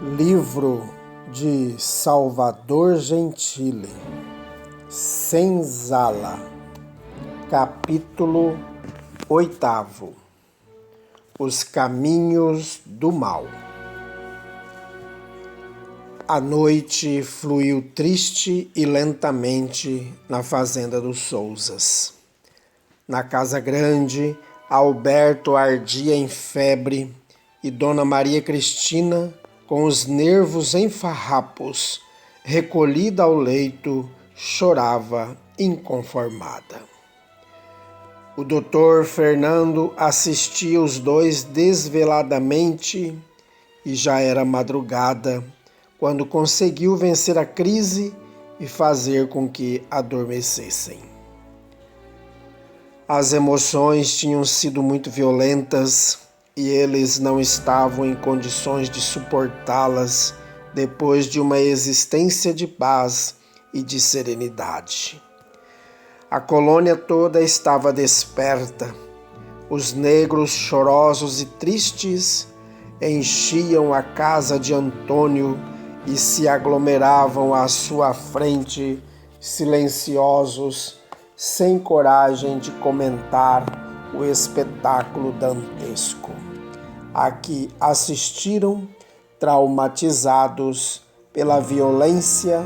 Livro de Salvador Gentili, Senzala, capítulo 8. Os caminhos do mal. A noite fluiu triste e lentamente na fazenda dos Souzas. Na casa grande, Alberto ardia em febre e Dona Maria Cristina, com os nervos em farrapos, recolhida ao leito, chorava inconformada. O doutor Fernando assistia os dois desveladamente e já era madrugada quando conseguiu vencer a crise e fazer com que adormecessem. As emoções tinham sido muito violentas e eles não estavam em condições de suportá-las depois de uma existência de paz e de serenidade. A colônia toda estava desperta. Os negros chorosos e tristes enchiam a casa de Antônio e se aglomeravam à sua frente, silenciosos, sem coragem de comentar o espetáculo dantesco a que assistiram, traumatizados pela violência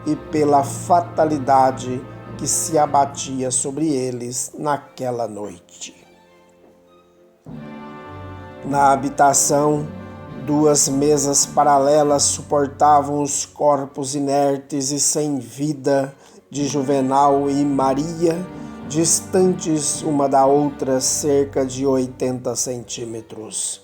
e pela fatalidade que se abatia sobre eles naquela noite. Na habitação, 2 mesas paralelas suportavam os corpos inertes e sem vida de Juvenal e Maria, distantes uma da outra cerca de 80 centímetros.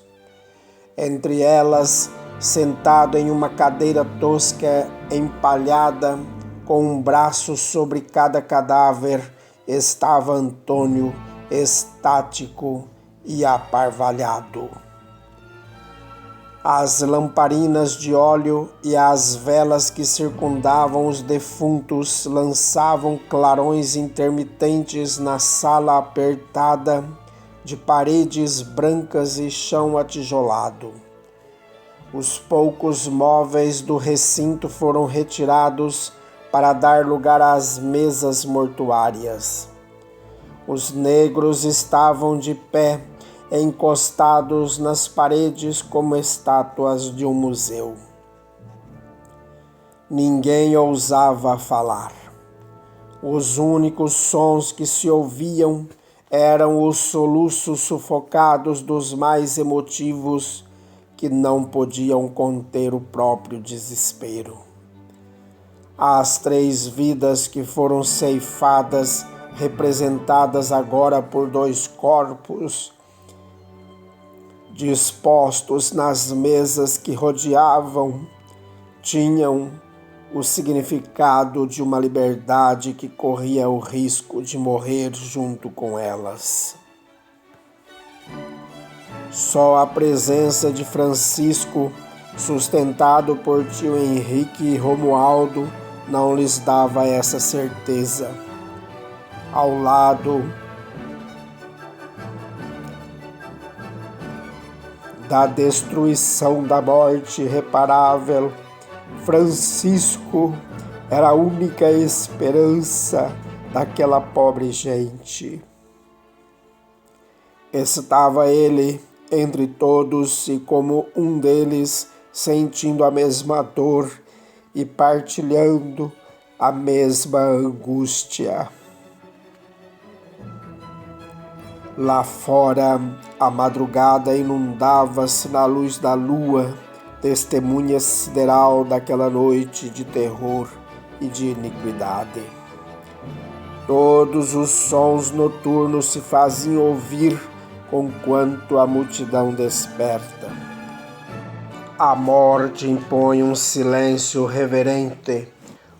Entre elas, sentado em uma cadeira tosca empalhada, com um braço sobre cada cadáver, estava Antônio, estático e aparvalhado. As lamparinas de óleo e as velas que circundavam os defuntos lançavam clarões intermitentes na sala apertada, de paredes brancas e chão atijolado. Os poucos móveis do recinto foram retirados para dar lugar às mesas mortuárias. Os negros estavam de pé, encostados nas paredes como estátuas de um museu. Ninguém ousava falar. Os únicos sons que se ouviam eram os soluços sufocados dos mais emotivos, que não podiam conter o próprio desespero. As 3 vidas que foram ceifadas, representadas agora por 2 corpos, dispostos nas mesas que rodeavam, tinham o significado de uma liberdade que corria o risco de morrer junto com elas. Só a presença de Francisco, sustentado por tio Henrique e Romualdo, não lhes dava essa certeza. Ao lado da destruição da morte irreparável, Francisco era a única esperança daquela pobre gente. Estava ele entre todos e como um deles, sentindo a mesma dor e partilhando a mesma angústia. Lá fora, a madrugada inundava-se na luz da lua, testemunha sideral daquela noite de terror e de iniquidade. Todos os sons noturnos se faziam ouvir conquanto a multidão desperta. A morte impõe um silêncio reverente,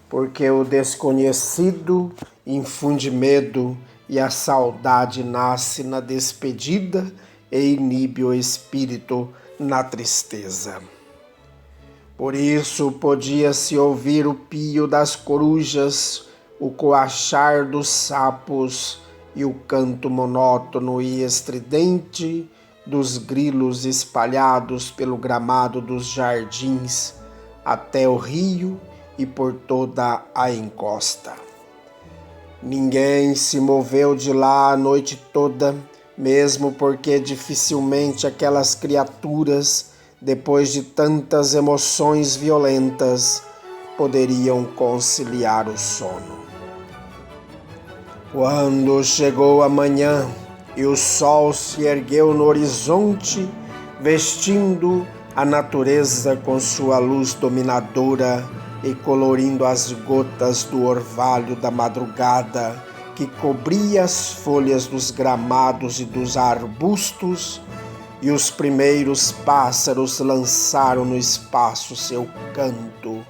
porque o desconhecido infunde medo e a saudade nasce na despedida e inibe o espírito na tristeza. Por isso podia-se ouvir o pio das corujas, o coachar dos sapos e o canto monótono e estridente dos grilos espalhados pelo gramado dos jardins até o rio e por toda a encosta. Ninguém se moveu de lá a noite toda, mesmo porque dificilmente aquelas criaturas, depois de tantas emoções violentas, poderiam conciliar o sono. Quando chegou a manhã e o sol se ergueu no horizonte, vestindo a natureza com sua luz dominadora e colorindo as gotas do orvalho da madrugada que cobria as folhas dos gramados e dos arbustos, e os primeiros pássaros lançaram no espaço seu canto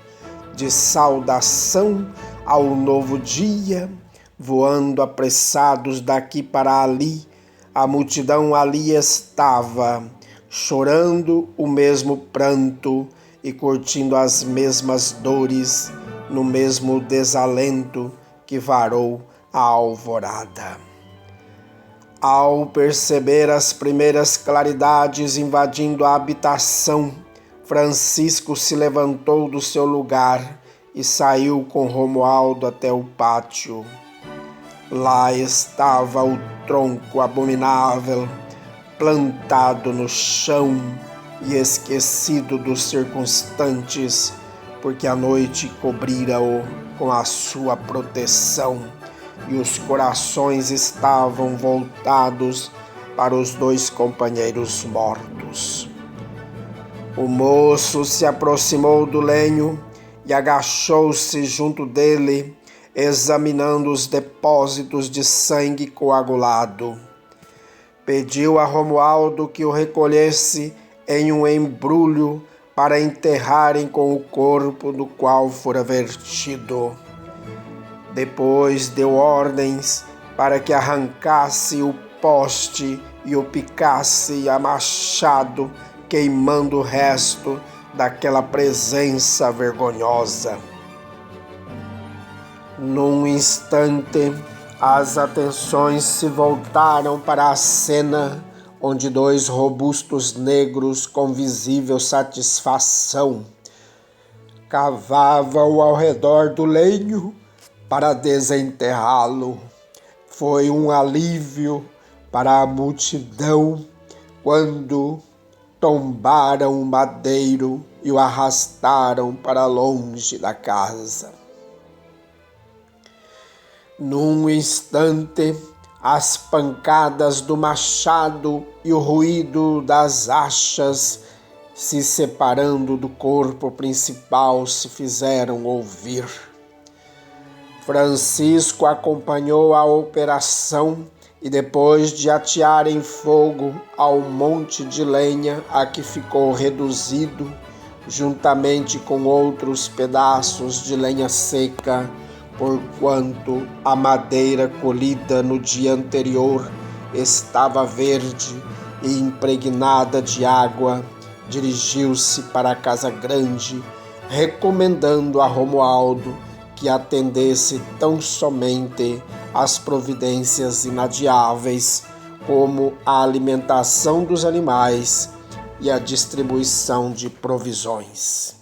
de saudação ao novo dia, voando apressados daqui para ali. A multidão ali estava, chorando o mesmo pranto e curtindo as mesmas dores, no mesmo desalento que varou a alvorada. Ao perceber as primeiras claridades invadindo a habitação, Francisco se levantou do seu lugar e saiu com Romualdo até o pátio. Lá estava o tronco abominável, plantado no chão e esquecido dos circunstantes, porque a noite cobrira-o com a sua proteção e os corações estavam voltados para os dois companheiros mortos. O moço se aproximou do lenho e agachou-se junto dele, examinando os depósitos de sangue coagulado. Pediu a Romualdo que o recolhesse em um embrulho para enterrarem com o corpo do qual fora vertido. Depois deu ordens para que arrancasse o poste e o picasse a machado, queimando o resto daquela presença vergonhosa. Num instante, as atenções se voltaram para a cena onde dois robustos negros com visível satisfação cavavam ao redor do lenho para desenterrá-lo. Foi um alívio para a multidão quando tombaram o madeiro e o arrastaram para longe da casa. Num instante, as pancadas do machado e o ruído das achas se separando do corpo principal se fizeram ouvir. Francisco acompanhou a operação e depois de atearem fogo ao monte de lenha a que ficou reduzido, juntamente com outros pedaços de lenha seca, porquanto a madeira colhida no dia anterior estava verde e impregnada de água, dirigiu-se para a casa grande, recomendando a Romualdo que atendesse tão somente às providências inadiáveis, como a alimentação dos animais e a distribuição de provisões.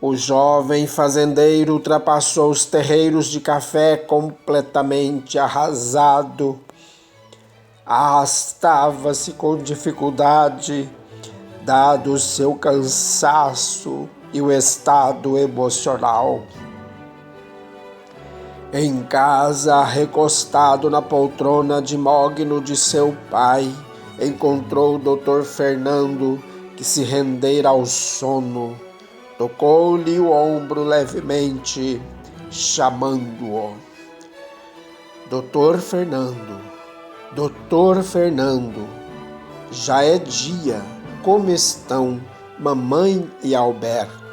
O jovem fazendeiro ultrapassou os terreiros de café completamente arrasado. Arrastava-se com dificuldade, dado o seu cansaço e o estado emocional. Em casa, recostado na poltrona de mogno de seu pai, encontrou o Dr. Fernando, que se rendera ao sono. Tocou-lhe o ombro levemente, chamando-o. Doutor Fernando, já é dia, como estão mamãe e Alberto?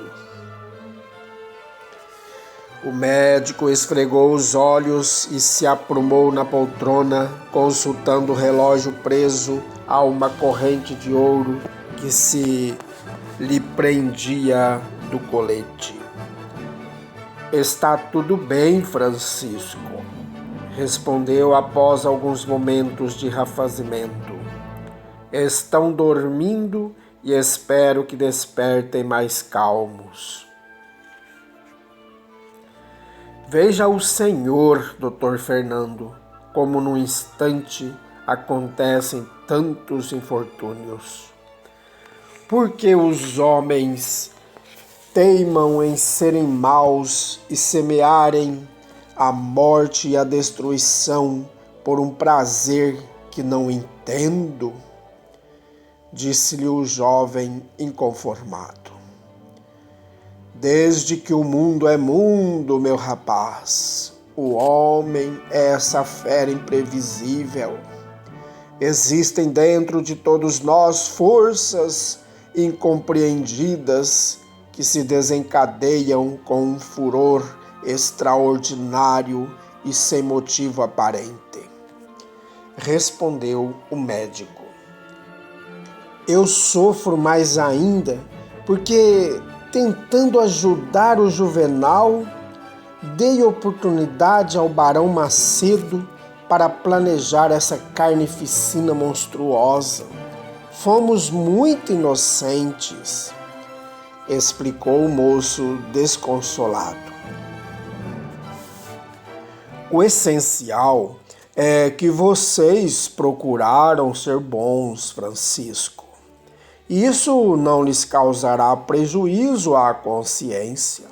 O médico esfregou os olhos e se aprumou na poltrona, consultando o relógio preso a uma corrente de ouro que se lhe prendia do colete. Está tudo bem, Francisco, respondeu após alguns momentos de refazimento. Estão dormindo e espero que despertem mais calmos. Veja o Senhor, Dr. Fernando, como num instante acontecem tantos infortúnios. Porque os homens teimam em serem maus e semearem a morte e a destruição por um prazer que não entendo? Disse-lhe o jovem inconformado. Desde que o mundo é mundo, meu rapaz, o homem é essa fera imprevisível. Existem dentro de todos nós forças incompreendidas que se desencadeiam com um furor extraordinário e sem motivo aparente. Respondeu o médico. Eu sofro mais ainda porque, tentando ajudar o Juvenal, dei oportunidade ao Barão Macedo para planejar essa carnificina monstruosa. Fomos muito inocentes, explicou o moço desconsolado. O essencial é que vocês procuraram ser bons, Francisco. Isso não lhes causará prejuízo à consciência.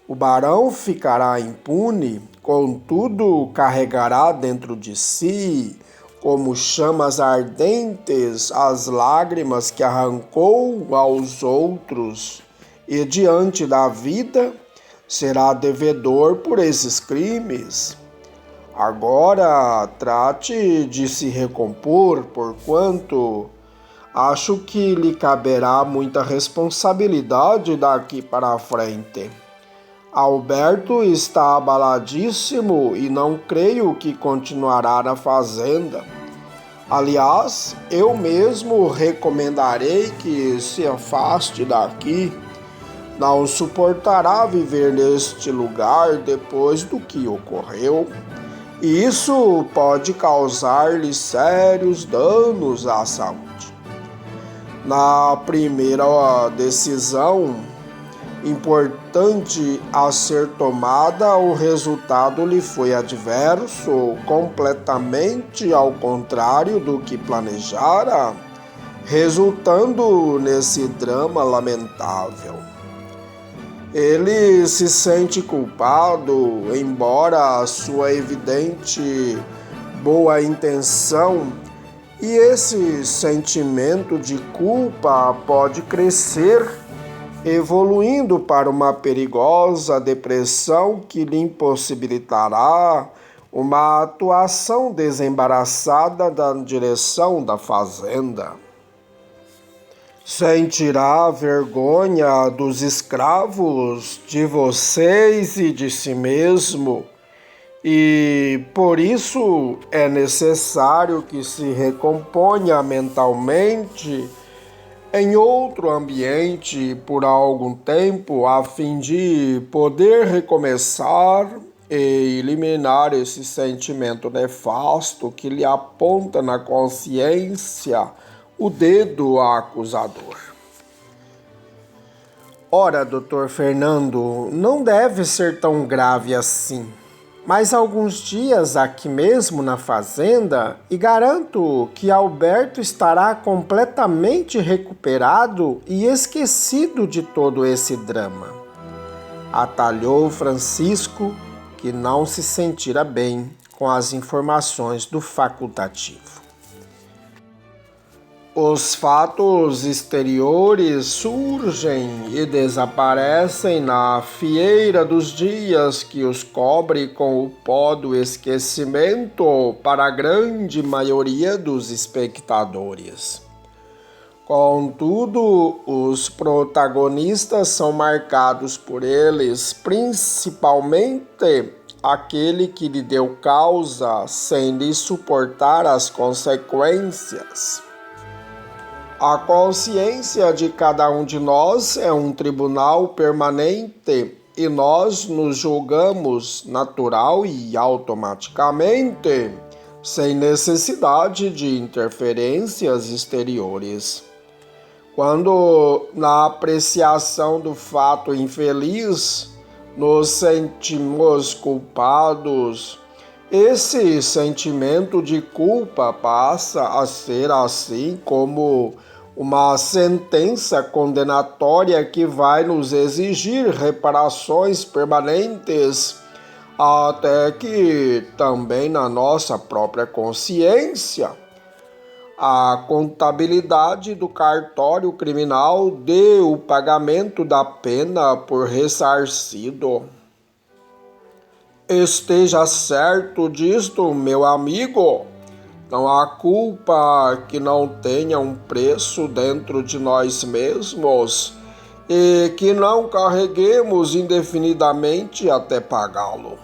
O barão ficará impune, contudo carregará dentro de si, como chamas ardentes, as lágrimas que arrancou aos outros, e diante da vida será devedor por esses crimes. Agora trate de se recompor, porquanto acho que lhe caberá muita responsabilidade daqui para frente. Alberto está abaladíssimo e não creio que continuará na fazenda. Aliás, eu mesmo recomendarei que se afaste daqui. Não suportará viver neste lugar depois do que ocorreu. E isso pode causar-lhe sérios danos à saúde. Na primeira decisão importante a ser tomada, o resultado lhe foi adverso, completamente ao contrário do que planejara, resultando nesse drama lamentável. Ele se sente culpado, embora a sua evidente boa intenção, e esse sentimento de culpa pode crescer, evoluindo para uma perigosa depressão que lhe impossibilitará uma atuação desembaraçada da direção da fazenda. Sentirá vergonha dos escravos, de vocês e de si mesmo, e por isso é necessário que se recomponha mentalmente em outro ambiente por algum tempo, a fim de poder recomeçar e eliminar esse sentimento nefasto que lhe aponta na consciência o dedo acusador. Ora, Dr. Fernando, não deve ser tão grave assim. Mais alguns dias aqui mesmo na fazenda e garanto que Alberto estará completamente recuperado e esquecido de todo esse drama. Atalhou Francisco, que não se sentira bem com as informações do facultativo. Os fatos exteriores surgem e desaparecem na fieira dos dias que os cobre com o pó do esquecimento para a grande maioria dos espectadores. Contudo, os protagonistas são marcados por eles, principalmente aquele que lhe deu causa sem lhe suportar as consequências. A consciência de cada um de nós é um tribunal permanente e nós nos julgamos natural e automaticamente, sem necessidade de interferências exteriores. Quando, na apreciação do fato infeliz, nos sentimos culpados, esse sentimento de culpa passa a ser assim como uma sentença condenatória que vai nos exigir reparações permanentes, até que também na nossa própria consciência a contabilidade do cartório criminal dê o pagamento da pena por ressarcido. Esteja certo disto, meu amigo. Não há culpa que não tenha um preço dentro de nós mesmos e que não carreguemos indefinidamente até pagá-lo.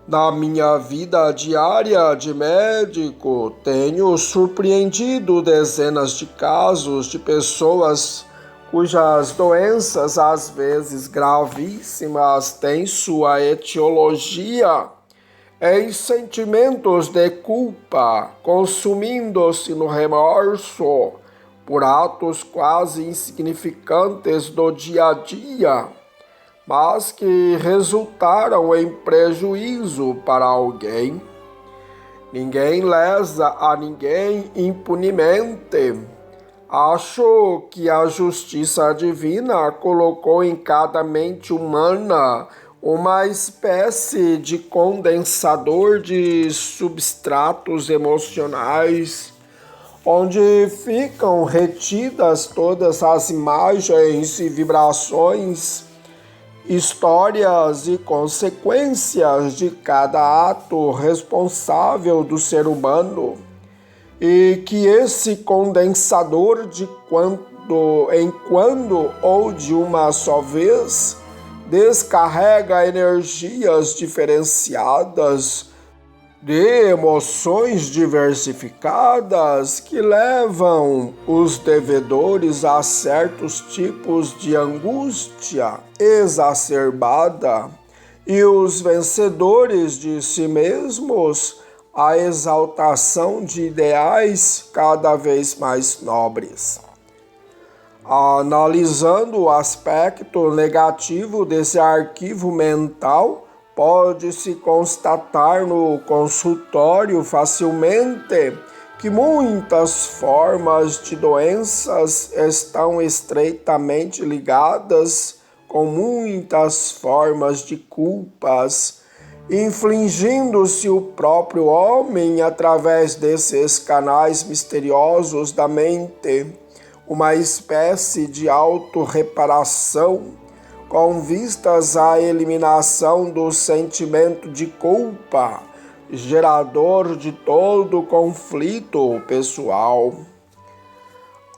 Na minha vida diária de médico, tenho surpreendido dezenas de casos de pessoas cujas doenças, às vezes gravíssimas, têm sua etiologia em sentimentos de culpa, consumindo-se no remorso por atos quase insignificantes do dia a dia, mas que resultaram em prejuízo para alguém. Ninguém lesa a ninguém impunemente. Acho que a justiça divina colocou em cada mente humana uma espécie de condensador de substratos emocionais, onde ficam retidas todas as imagens e vibrações, histórias e consequências de cada ato responsável do ser humano, e que esse condensador de quando em quando ou de uma só vez descarrega energias diferenciadas de emoções diversificadas que levam os devedores a certos tipos de angústia exacerbada e os vencedores de si mesmos a exaltação de ideais cada vez mais nobres. Analisando o aspecto negativo desse arquivo mental, pode-se constatar no consultório facilmente que muitas formas de doenças estão estreitamente ligadas com muitas formas de culpas, infligindo-se o próprio homem através desses canais misteriosos da mente, uma espécie de autorreparação com vistas à eliminação do sentimento de culpa, gerador de todo conflito pessoal.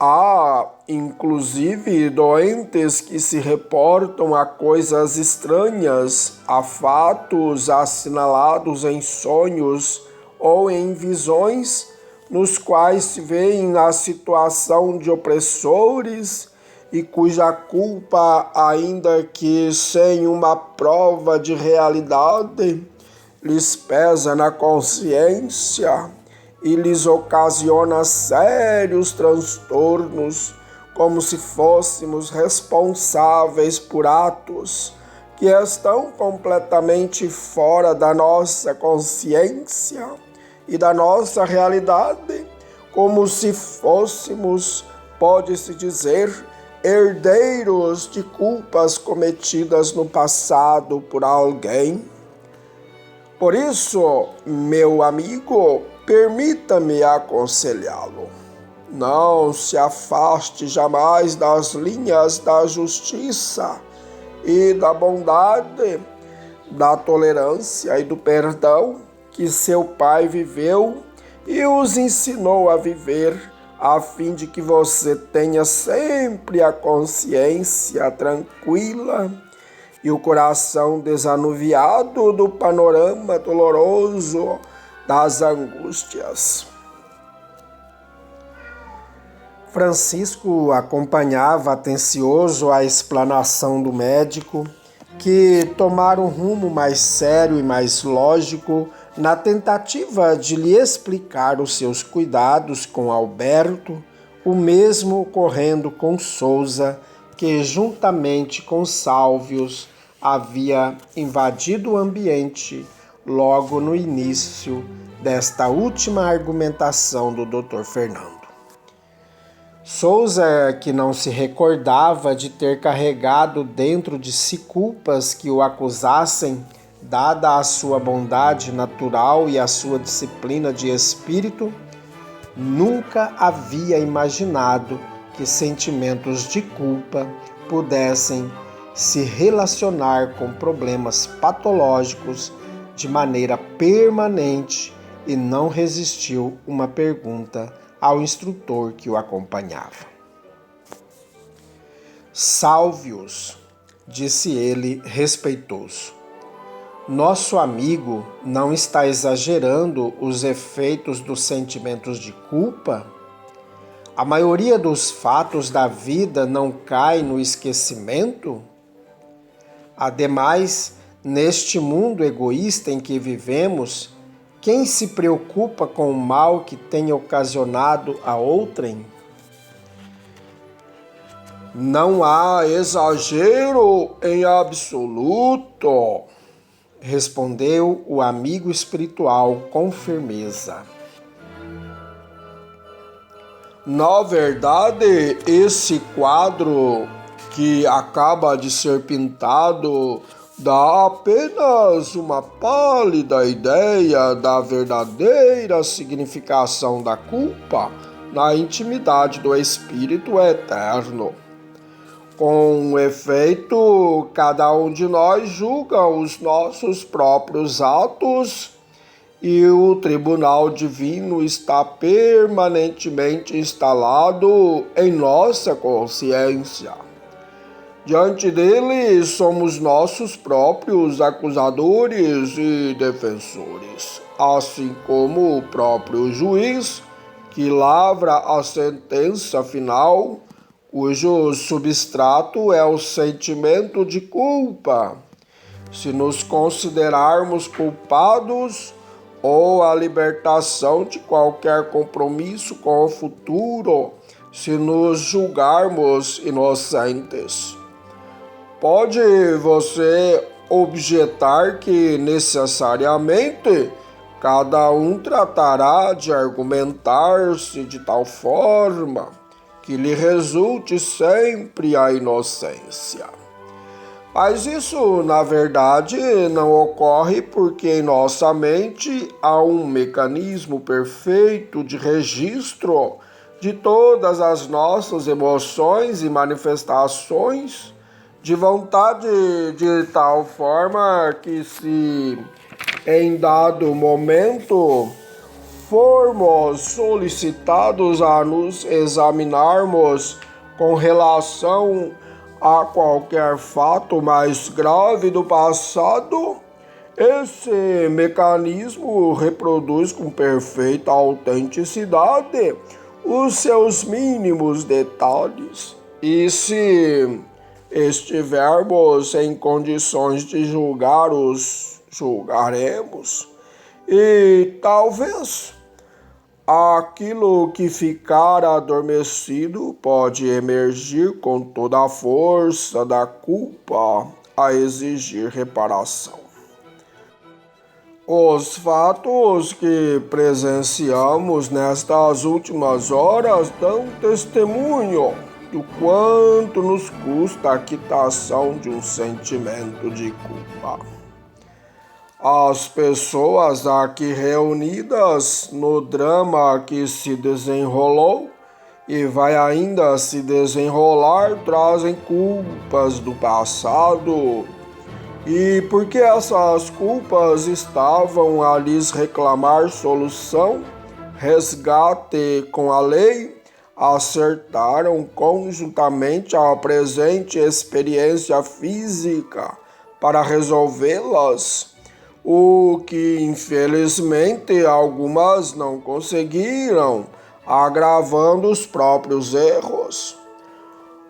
Há, inclusive, doentes que se reportam a coisas estranhas, a fatos assinalados em sonhos ou em visões, nos quais se veem na situação de opressores e cuja culpa, ainda que sem uma prova de realidade, lhes pesa na consciência e lhes ocasiona sérios transtornos, como se fôssemos responsáveis por atos que estão completamente fora da nossa consciência e da nossa realidade, como se fôssemos, pode-se dizer, herdeiros de culpas cometidas no passado por alguém. Por isso, meu amigo, permita-me aconselhá-lo. Não se afaste jamais das linhas da justiça e da bondade, da tolerância e do perdão que seu pai viveu e os ensinou a viver, a fim de que você tenha sempre a consciência tranquila e o coração desanuviado do panorama doloroso das angústias. Francisco acompanhava atencioso a explanação do médico que tomaram um rumo mais sério e mais lógico na tentativa de lhe explicar os seus cuidados com Alberto, o mesmo ocorrendo com Souza, que juntamente com Sálvios havia invadido o ambiente logo no início desta última argumentação do Dr. Fernando. Souza, que não se recordava de ter carregado dentro de si culpas que o acusassem, dada a sua bondade natural e a sua disciplina de espírito, nunca havia imaginado que sentimentos de culpa pudessem se relacionar com problemas patológicos de maneira permanente e não resistiu uma pergunta ao instrutor que o acompanhava. Salve-os, disse ele respeitoso. Nosso amigo não está exagerando os efeitos dos sentimentos de culpa? A maioria dos fatos da vida não cai no esquecimento? Ademais, neste mundo egoísta em que vivemos, quem se preocupa com o mal que tenha ocasionado a outrem? Não há exagero em absoluto, respondeu o amigo espiritual com firmeza. Na verdade, esse quadro que acaba de ser pintado dá apenas uma pálida ideia da verdadeira significação da culpa na intimidade do Espírito Eterno. Com efeito, cada um de nós julga os nossos próprios atos e o tribunal divino está permanentemente instalado em nossa consciência. Diante dele, somos nossos próprios acusadores e defensores, assim como o próprio juiz, que lavra a sentença final, cujo substrato é o sentimento de culpa. Se nos considerarmos culpados, ou a libertação de qualquer compromisso com o futuro, se nos julgarmos inocentes. Pode você objetar que necessariamente cada um tratará de argumentar-se de tal forma que lhe resulte sempre a inocência. Mas isso, na verdade, não ocorre porque em nossa mente há um mecanismo perfeito de registro de todas as nossas emoções e manifestações de vontade de tal forma que se em dado momento formos solicitados a nos examinarmos com relação a qualquer fato mais grave do passado, esse mecanismo reproduz com perfeita autenticidade os seus mínimos detalhes. E se estivermos em condições de julgar, os julgaremos. E talvez aquilo que ficar adormecido pode emergir com toda a força da culpa a exigir reparação. Os fatos que presenciamos nestas últimas horas dão testemunho do quanto nos custa a quitação de um sentimento de culpa. As pessoas aqui reunidas no drama que se desenrolou e vai ainda se desenrolar trazem culpas do passado. E porque essas culpas estavam a lhes reclamar solução, resgate com a lei, acertaram conjuntamente a presente experiência física para resolvê-las, o que infelizmente algumas não conseguiram, agravando os próprios erros.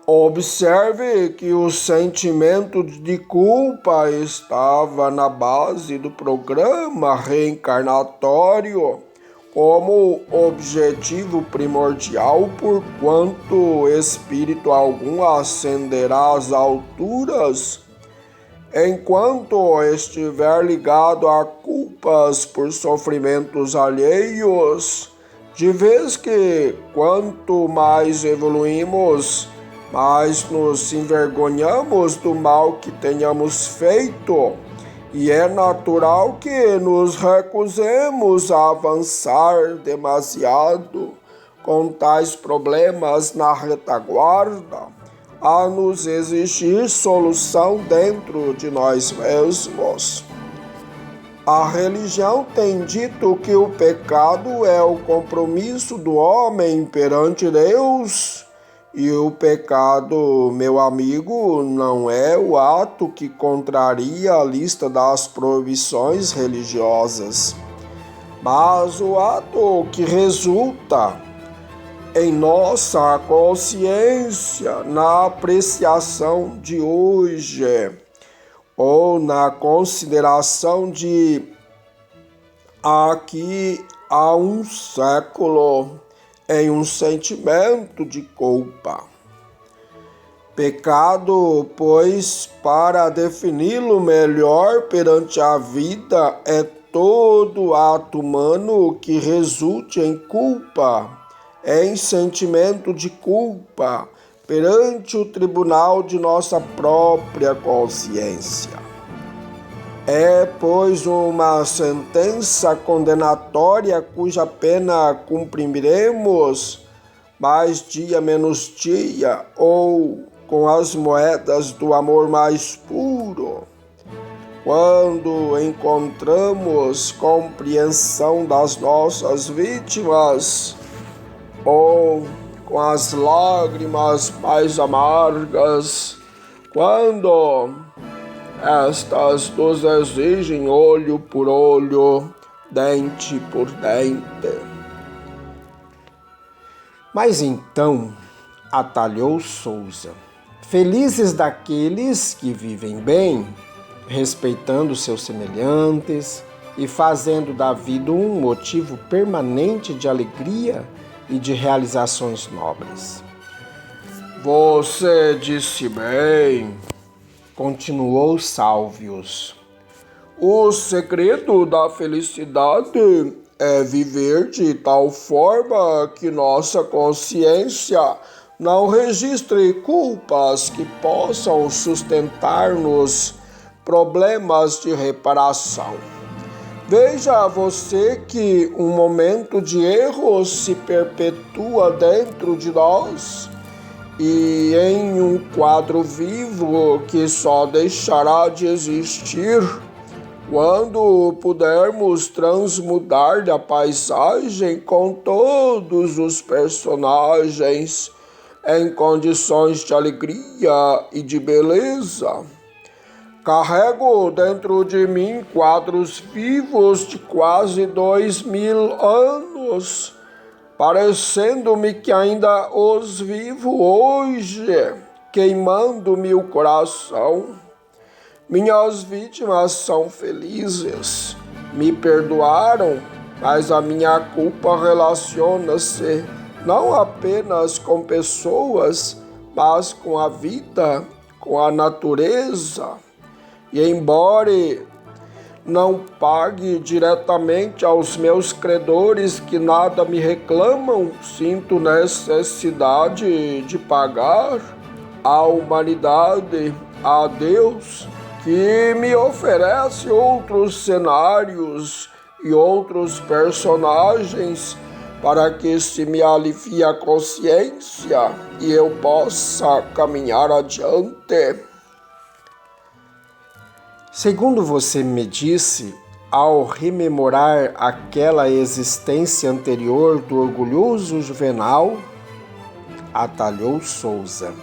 Observe que o sentimento de culpa estava na base do programa reencarnatório como objetivo primordial, porquanto espírito algum ascenderá às alturas enquanto estiver ligado a culpas por sofrimentos alheios, de vez que quanto mais evoluímos, mais nos envergonhamos do mal que tenhamos feito, e é natural que nos recusemos a avançar demasiado com tais problemas na retaguarda, a nos exigir solução dentro de nós mesmos. A religião tem dito que o pecado é o compromisso do homem perante Deus, e o pecado, meu amigo, não é o ato que contraria a lista das proibições religiosas, mas o ato que resulta em nossa consciência na apreciação de hoje, ou na consideração de aqui há um século, em um sentimento de culpa. Pecado, pois, para defini-lo melhor perante a vida, é todo ato humano que resulte em culpa, em sentimento de culpa, perante o tribunal de nossa própria consciência. É, pois, uma sentença condenatória cuja pena cumpriremos mais dia menos dia, ou com as moedas do amor mais puro. Quando encontramos compreensão das nossas vítimas, ou com as lágrimas mais amargas, quando estas nos exigem olho por olho, dente por dente. Mas então, atalhou Souza, felizes daqueles que vivem bem, respeitando seus semelhantes e fazendo da vida um motivo permanente de alegria e de realizações nobres. Você disse bem, continuou Sálvios. O segredo da felicidade é viver de tal forma que nossa consciência não registre culpas que possam sustentar-nos problemas de reparação. Veja você que um momento de erro se perpetua dentro de nós e em um quadro vivo que só deixará de existir quando pudermos transmudar a paisagem com todos os personagens em condições de alegria e de beleza. Carrego dentro de mim quadros vivos de quase 2000 anos, parecendo-me que ainda os vivo hoje, queimando-me o coração. Minhas vítimas são felizes, me perdoaram, mas a minha culpa relaciona-se não apenas com pessoas, mas com a vida, com a natureza. E embora não pague diretamente aos meus credores que nada me reclamam, sinto necessidade de pagar à humanidade, a Deus, que me oferece outros cenários e outros personagens para que se me alivie a consciência e eu possa caminhar adiante. Segundo você me disse, ao rememorar aquela existência anterior do orgulhoso Juvenal, atalhou Souza.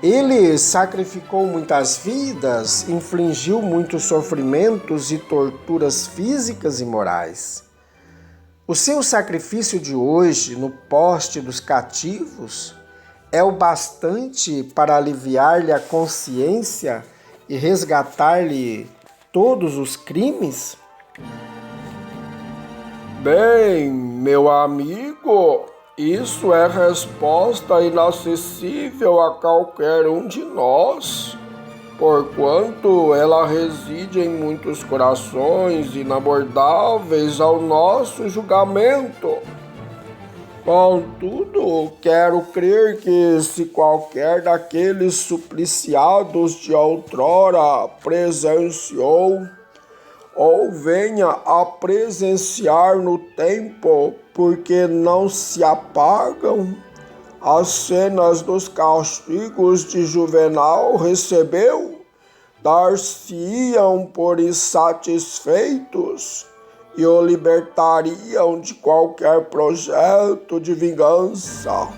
Ele sacrificou muitas vidas, infligiu muitos sofrimentos e torturas físicas e morais. O seu sacrifício de hoje, no poste dos cativos, é o bastante para aliviar-lhe a consciência e resgatar-lhe todos os crimes? Bem, meu amigo, isso é resposta inacessível a qualquer um de nós, porquanto ela reside em muitos corações inabordáveis ao nosso julgamento. Contudo, quero crer que se qualquer daqueles supliciados de outrora presenciou ou venha a presenciar no tempo, porque não se apagam as cenas dos castigos de Juvenal recebeu, dar-se-iam por insatisfeitos e o libertariam de qualquer projeto de vingança,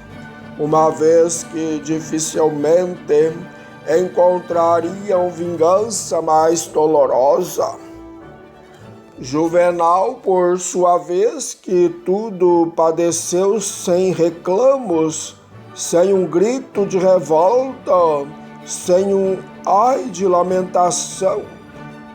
uma vez que dificilmente encontrariam vingança mais dolorosa. Juvenal, por sua vez, que tudo padeceu sem reclamos, sem um grito de revolta, sem um ai de lamentação,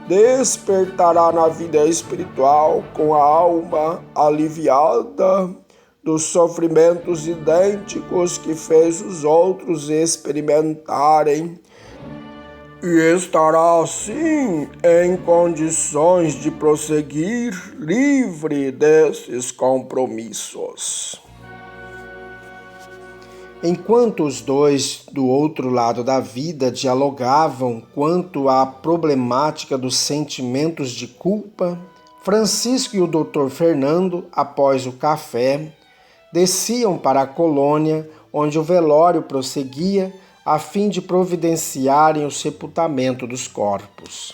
despertará na vida espiritual com a alma aliviada dos sofrimentos idênticos que fez os outros experimentarem, e estará assim em condições de prosseguir livre desses compromissos. Enquanto os dois do outro lado da vida dialogavam quanto à problemática dos sentimentos de culpa, Francisco e o Dr. Fernando, após o café, desciam para a colônia onde o velório prosseguia, a fim de providenciarem o sepultamento dos corpos.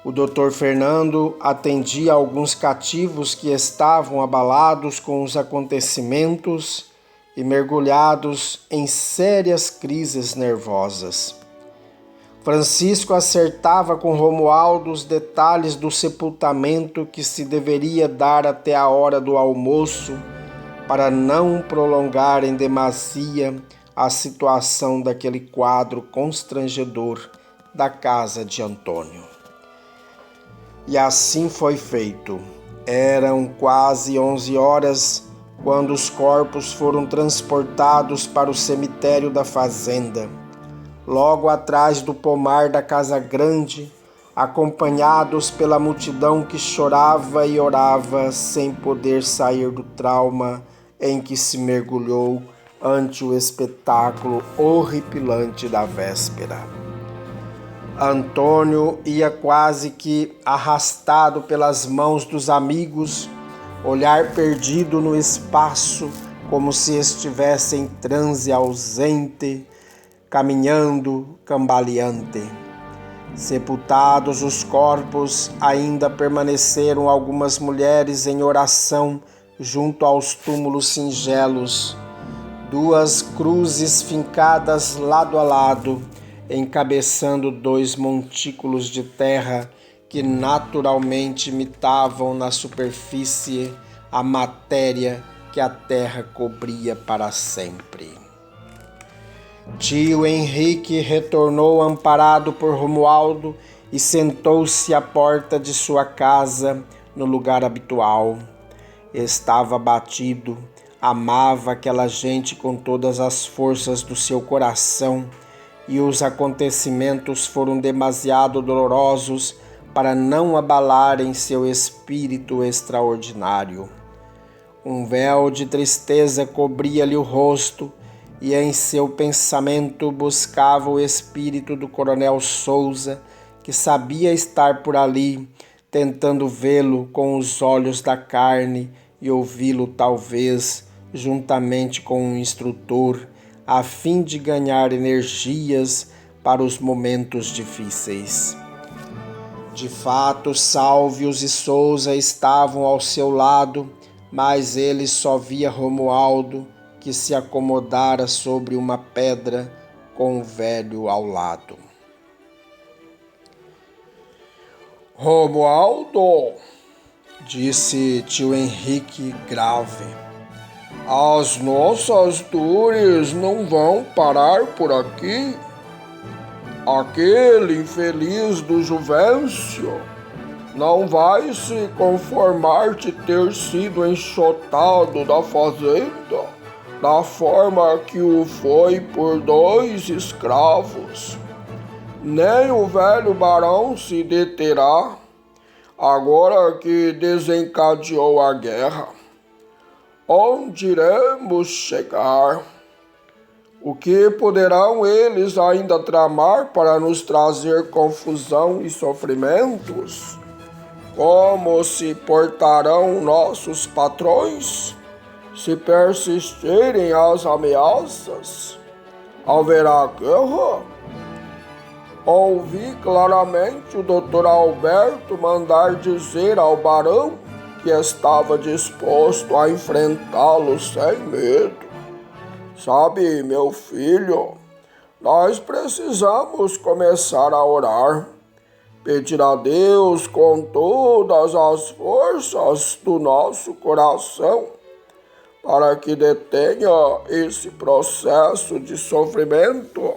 O Dr. Fernando atendia a alguns cativos que estavam abalados com os acontecimentos e mergulhados em sérias crises nervosas. Francisco acertava com Romualdo os detalhes do sepultamento que se deveria dar até a hora do almoço, para não prolongar em demasia a situação daquele quadro constrangedor da casa de Antônio. E assim foi feito. Eram quase 11 horas quando os corpos foram transportados para o cemitério da fazenda, logo atrás do pomar da casa grande, acompanhados pela multidão que chorava e orava sem poder sair do trauma em que se mergulhou ante o espetáculo horripilante da véspera. Antônio ia quase que arrastado pelas mãos dos amigos, olhar perdido no espaço, como se estivesse em transe ausente, caminhando cambaleante. Sepultados os corpos, ainda permaneceram algumas mulheres em oração junto aos túmulos singelos, duas cruzes fincadas lado a lado, encabeçando 2 montículos de terra que naturalmente imitavam na superfície a matéria que a terra cobria para sempre. Tio Henrique retornou amparado por Romualdo e sentou-se à porta de sua casa, no lugar habitual. Estava abatido, amava aquela gente com todas as forças do seu coração, e os acontecimentos foram demasiado dolorosos para não abalarem seu espírito extraordinário. Um véu de tristeza cobria-lhe o rosto, e em seu pensamento buscava o espírito do coronel Souza, que sabia estar por ali, tentando vê-lo com os olhos da carne e ouvi-lo talvez juntamente com um instrutor, a fim de ganhar energias para os momentos difíceis. De fato, Sálvios e Souza estavam ao seu lado, mas ele só via Romualdo, que se acomodara sobre uma pedra com o velho ao lado. Romualdo, disse tio Henrique grave, As nossas dores não vão parar por aqui. Aquele infeliz do Juvencio não vai se conformar de ter sido enxotado da fazenda da forma que o foi por 2 escravos. Nem o velho barão se deterá, agora que desencadeou a guerra. Onde iremos chegar? O que poderão eles ainda tramar para nos trazer confusão e sofrimentos? Como se portarão nossos patrões? Se persistirem as ameaças, haverá guerra? Ouvi claramente o Dr. Alberto mandar dizer ao barão que estava disposto a enfrentá-lo sem medo. Sabe, meu filho, nós precisamos começar a orar, pedir a Deus com todas as forças do nosso coração para que detenha esse processo de sofrimento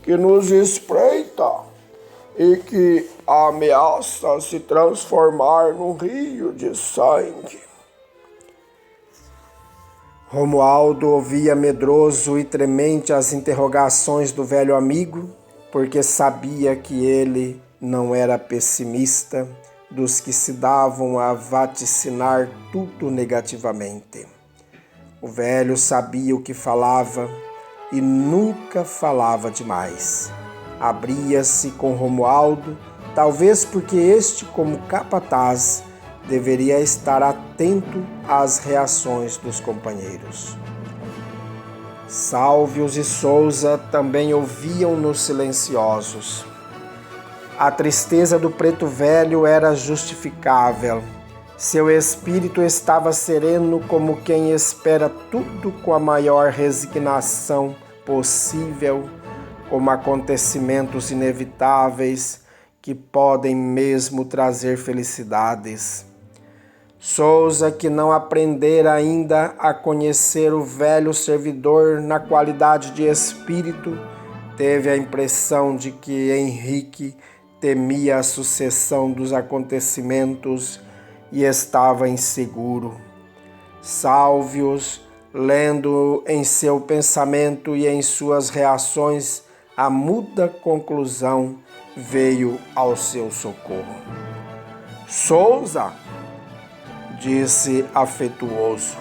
que nos espreita e que ameaça se transformar num rio de sangue. Romualdo ouvia medroso e tremente as interrogações do velho amigo, porque sabia que ele não era pessimista dos que se davam a vaticinar tudo negativamente. O velho sabia o que falava e nunca falava demais. Abria-se com Romualdo, talvez porque este, como capataz, deveria estar atento às reações dos companheiros. Sálvios e Souza também ouviam-nos silenciosos. A tristeza do preto velho era justificável. Seu espírito estava sereno como quem espera tudo com a maior resignação possível, como acontecimentos inevitáveis que podem mesmo trazer felicidades. Souza, que não aprendera ainda a conhecer o velho servidor na qualidade de espírito, teve a impressão de que Henrique temia a sucessão dos acontecimentos e estava inseguro. Sálvios, lendo em seu pensamento e em suas reações a muda conclusão, veio ao seu socorro. Souza, disse afetuoso,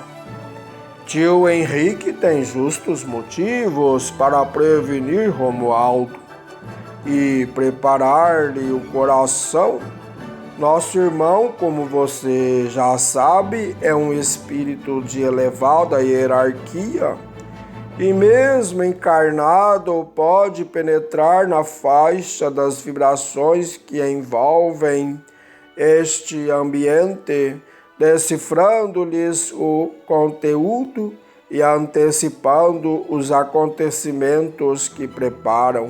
tio Henrique tem justos motivos para prevenir Romualdo e preparar-lhe o coração. Nosso irmão, como você já sabe, é um espírito de elevada hierarquia e mesmo encarnado pode penetrar na faixa das vibrações que envolvem este ambiente, decifrando-lhes o conteúdo e antecipando os acontecimentos que preparam.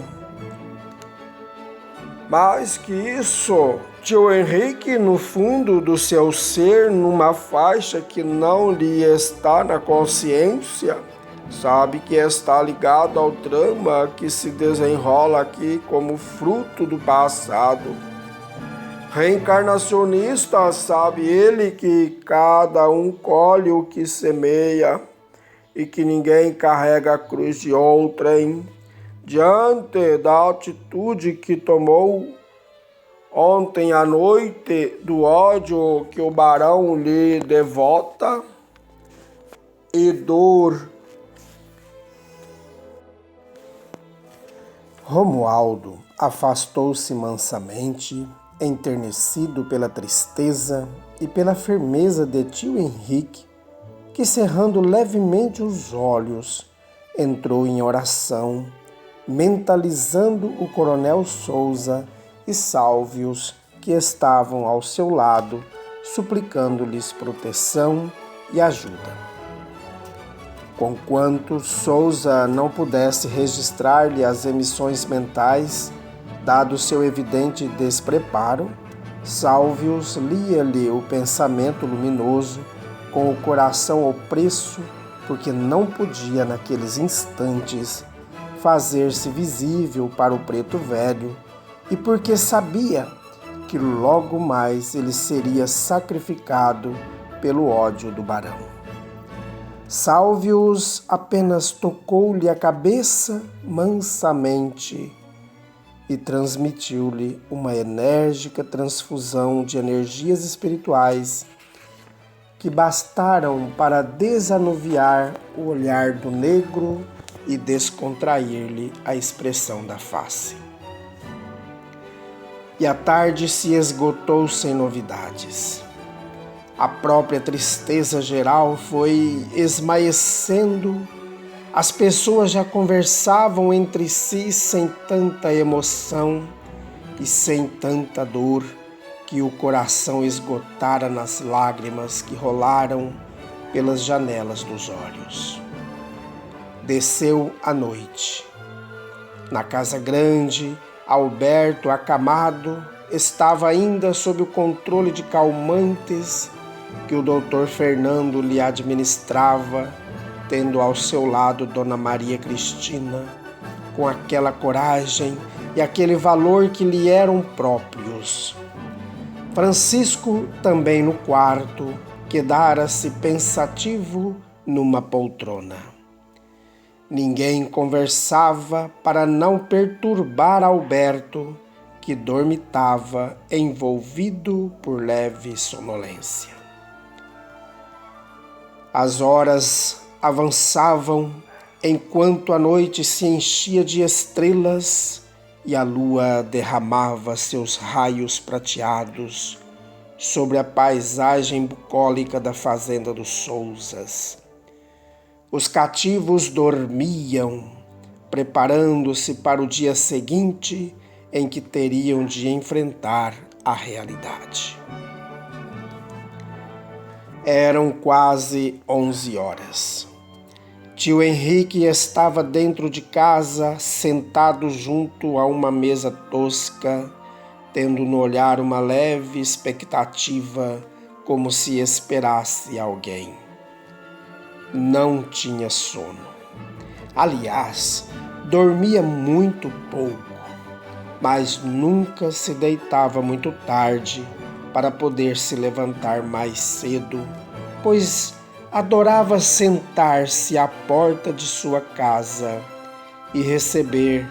Mais que isso, tio Henrique, no fundo do seu ser, numa faixa que não lhe está na consciência, sabe que está ligado ao drama que se desenrola aqui como fruto do passado. Reencarnacionista, sabe ele que cada um colhe o que semeia e que ninguém carrega a cruz de outrem. Diante da atitude que tomou ontem à noite, do ódio que o barão lhe devota e dor. Romualdo afastou-se mansamente, enternecido pela tristeza e pela firmeza de tio Henrique, que, cerrando levemente os olhos, entrou em oração, mentalizando o coronel Souza e Sálvios, que estavam ao seu lado, suplicando-lhes proteção e ajuda. Conquanto Souza não pudesse registrar-lhe as emissões mentais, dado seu evidente despreparo, Sálvios lia-lhe o pensamento luminoso, com o coração opresso porque não podia naqueles instantes fazer-se visível para o preto velho e porque sabia que logo mais ele seria sacrificado pelo ódio do barão. Salvius apenas tocou-lhe a cabeça mansamente e transmitiu-lhe uma enérgica transfusão de energias espirituais que bastaram para desanuviar o olhar do negro e descontrair-lhe a expressão da face. E a tarde se esgotou sem novidades. A própria tristeza geral foi esmaecendo. As pessoas já conversavam entre si sem tanta emoção e sem tanta dor que o coração esgotara nas lágrimas que rolaram pelas janelas dos olhos. Desceu a noite. Na casa grande, Alberto, acamado, estava ainda sob o controle de calmantes que o doutor Fernando lhe administrava, tendo ao seu lado Dona Maria Cristina, com aquela coragem e aquele valor que lhe eram próprios. Francisco também no quarto, quedara-se pensativo numa poltrona. Ninguém conversava para não perturbar Alberto, que dormitava envolvido por leve sonolência. As horas avançavam enquanto a noite se enchia de estrelas e a lua derramava seus raios prateados sobre a paisagem bucólica da fazenda dos Sousas. Os cativos dormiam, preparando-se para o dia seguinte em que teriam de enfrentar a realidade. Eram quase 11 horas. Tio Henrique estava dentro de casa, sentado junto a uma mesa tosca, tendo no olhar uma leve expectativa, como se esperasse alguém. Não tinha sono. Aliás, dormia muito pouco, mas nunca se deitava muito tarde para poder se levantar mais cedo, pois adorava sentar-se à porta de sua casa e receber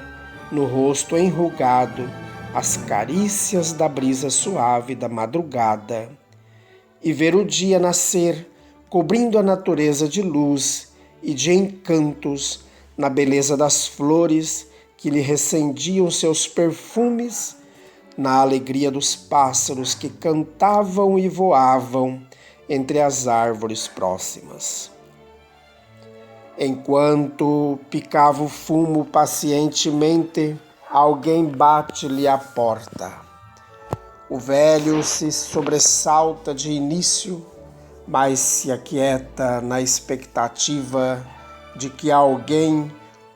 no rosto enrugado as carícias da brisa suave da madrugada e ver o dia nascer, cobrindo a natureza de luz e de encantos na beleza das flores que lhe recendiam seus perfumes, na alegria dos pássaros que cantavam e voavam entre as árvores próximas. Enquanto picava o fumo pacientemente, alguém bate-lhe à porta. O velho se sobressalta de início, mas se aquieta na expectativa de que alguém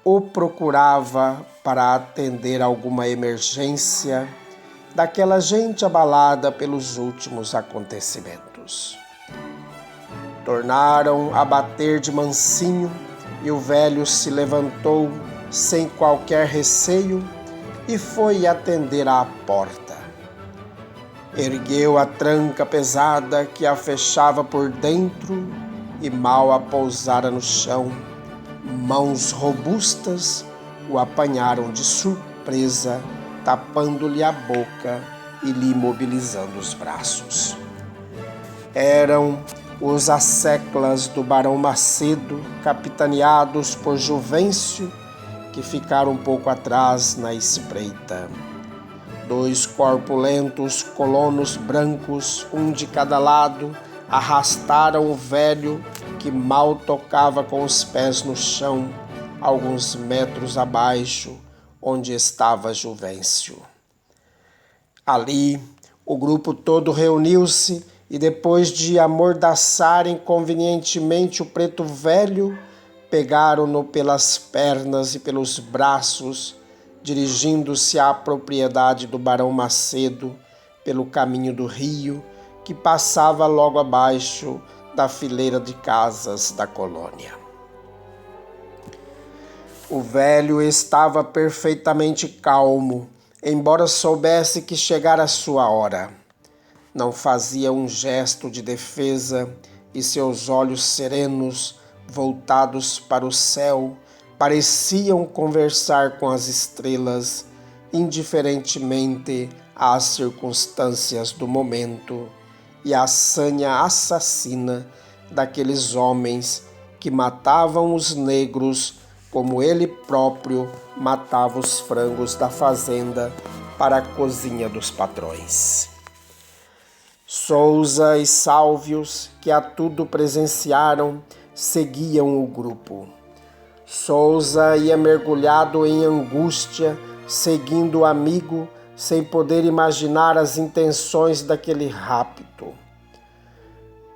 o procurava para atender alguma emergência daquela gente abalada pelos últimos acontecimentos. Tornaram a bater de mansinho e o velho se levantou sem qualquer receio e foi atender à porta. Ergueu a tranca pesada que a fechava por dentro e mal a pousara no chão, mãos robustas o apanharam de surpresa, tapando-lhe a boca e lhe imobilizando os braços. Eram os asseclas do barão Macedo, capitaneados por Juvencio, que ficaram um pouco atrás na espreita. 2 corpulentos colonos brancos, um de cada lado, arrastaram o velho, que mal tocava com os pés no chão, alguns metros abaixo, onde estava Juvencio. Ali, o grupo todo reuniu-se e, depois de amordaçarem convenientemente o preto velho, pegaram-no pelas pernas e pelos braços, dirigindo-se à propriedade do barão Macedo pelo caminho do rio, que passava logo abaixo da fileira de casas da colônia. O velho estava perfeitamente calmo, embora soubesse que chegara a sua hora. Não fazia um gesto de defesa e seus olhos serenos, voltados para o céu, pareciam conversar com as estrelas, indiferentemente às circunstâncias do momento e à sanha assassina daqueles homens que matavam os negros como ele próprio matava os frangos da fazenda para a cozinha dos patrões. Souza e Sálvios, que a tudo presenciaram, seguiam o grupo. Souza ia mergulhado em angústia, seguindo o amigo, sem poder imaginar as intenções daquele rapto.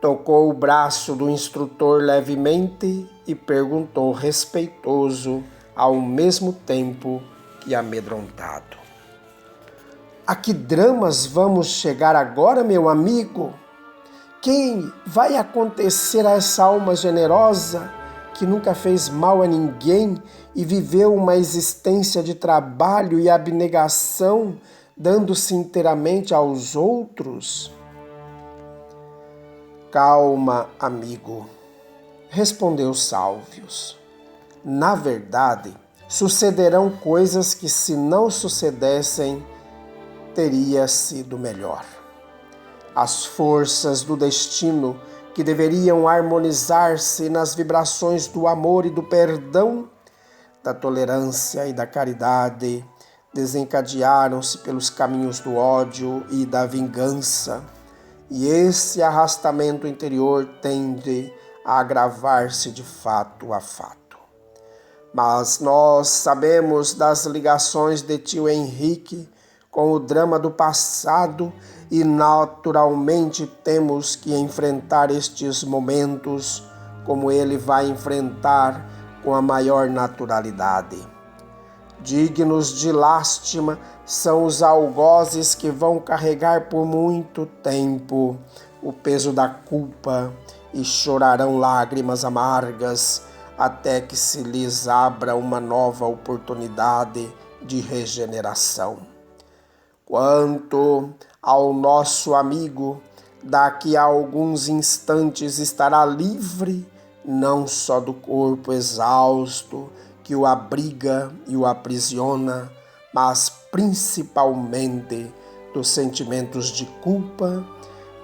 Tocou o braço do instrutor levemente e perguntou respeitoso, ao mesmo tempo que amedrontado: a que dramas vamos chegar agora, meu amigo? Quem vai acontecer a essa alma generosa que nunca fez mal a ninguém e viveu uma existência de trabalho e abnegação, dando-se inteiramente aos outros? Calma, amigo, respondeu Sálvios. Na verdade, sucederão coisas que, se não sucedessem, teria sido melhor. As forças do destino, que deveriam harmonizar-se nas vibrações do amor e do perdão, da tolerância e da caridade, desencadearam-se pelos caminhos do ódio e da vingança, e esse arrastamento interior tende a agravar-se de fato a fato. Mas nós sabemos das ligações de tio Henrique com o drama do passado e naturalmente temos que enfrentar estes momentos como ele vai enfrentar com a maior naturalidade. Dignos de lástima são os algozes que vão carregar por muito tempo o peso da culpa e chorarão lágrimas amargas até que se lhes abra uma nova oportunidade de regeneração. Quanto ao nosso amigo, daqui a alguns instantes estará livre não só do corpo exausto que o abriga e o aprisiona, mas principalmente dos sentimentos de culpa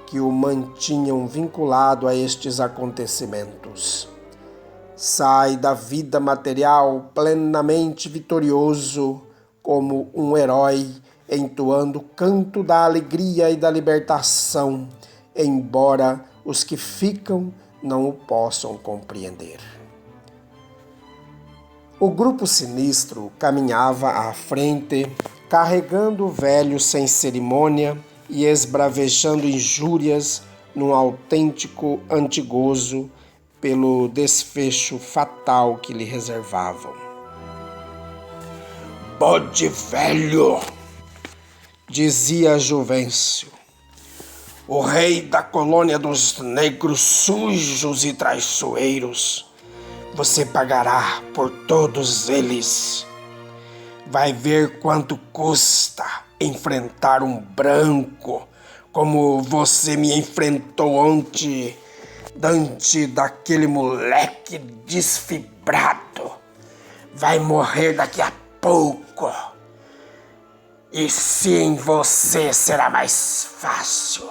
que o mantinham vinculado a estes acontecimentos. Sai da vida material plenamente vitorioso, como um herói, entoando o canto da alegria e da libertação, embora os que ficam não o possam compreender. O grupo sinistro caminhava à frente, carregando o velho sem cerimônia e esbravejando injúrias num autêntico antigozo pelo desfecho fatal que lhe reservavam. "Bode velho!" dizia Juvencio, "o rei da colônia dos negros sujos e traiçoeiros. Você pagará por todos eles. Vai ver quanto custa enfrentar um branco como você me enfrentou ontem, diante daquele moleque desfibrado. Vai morrer daqui a pouco. E sim, você será mais fácil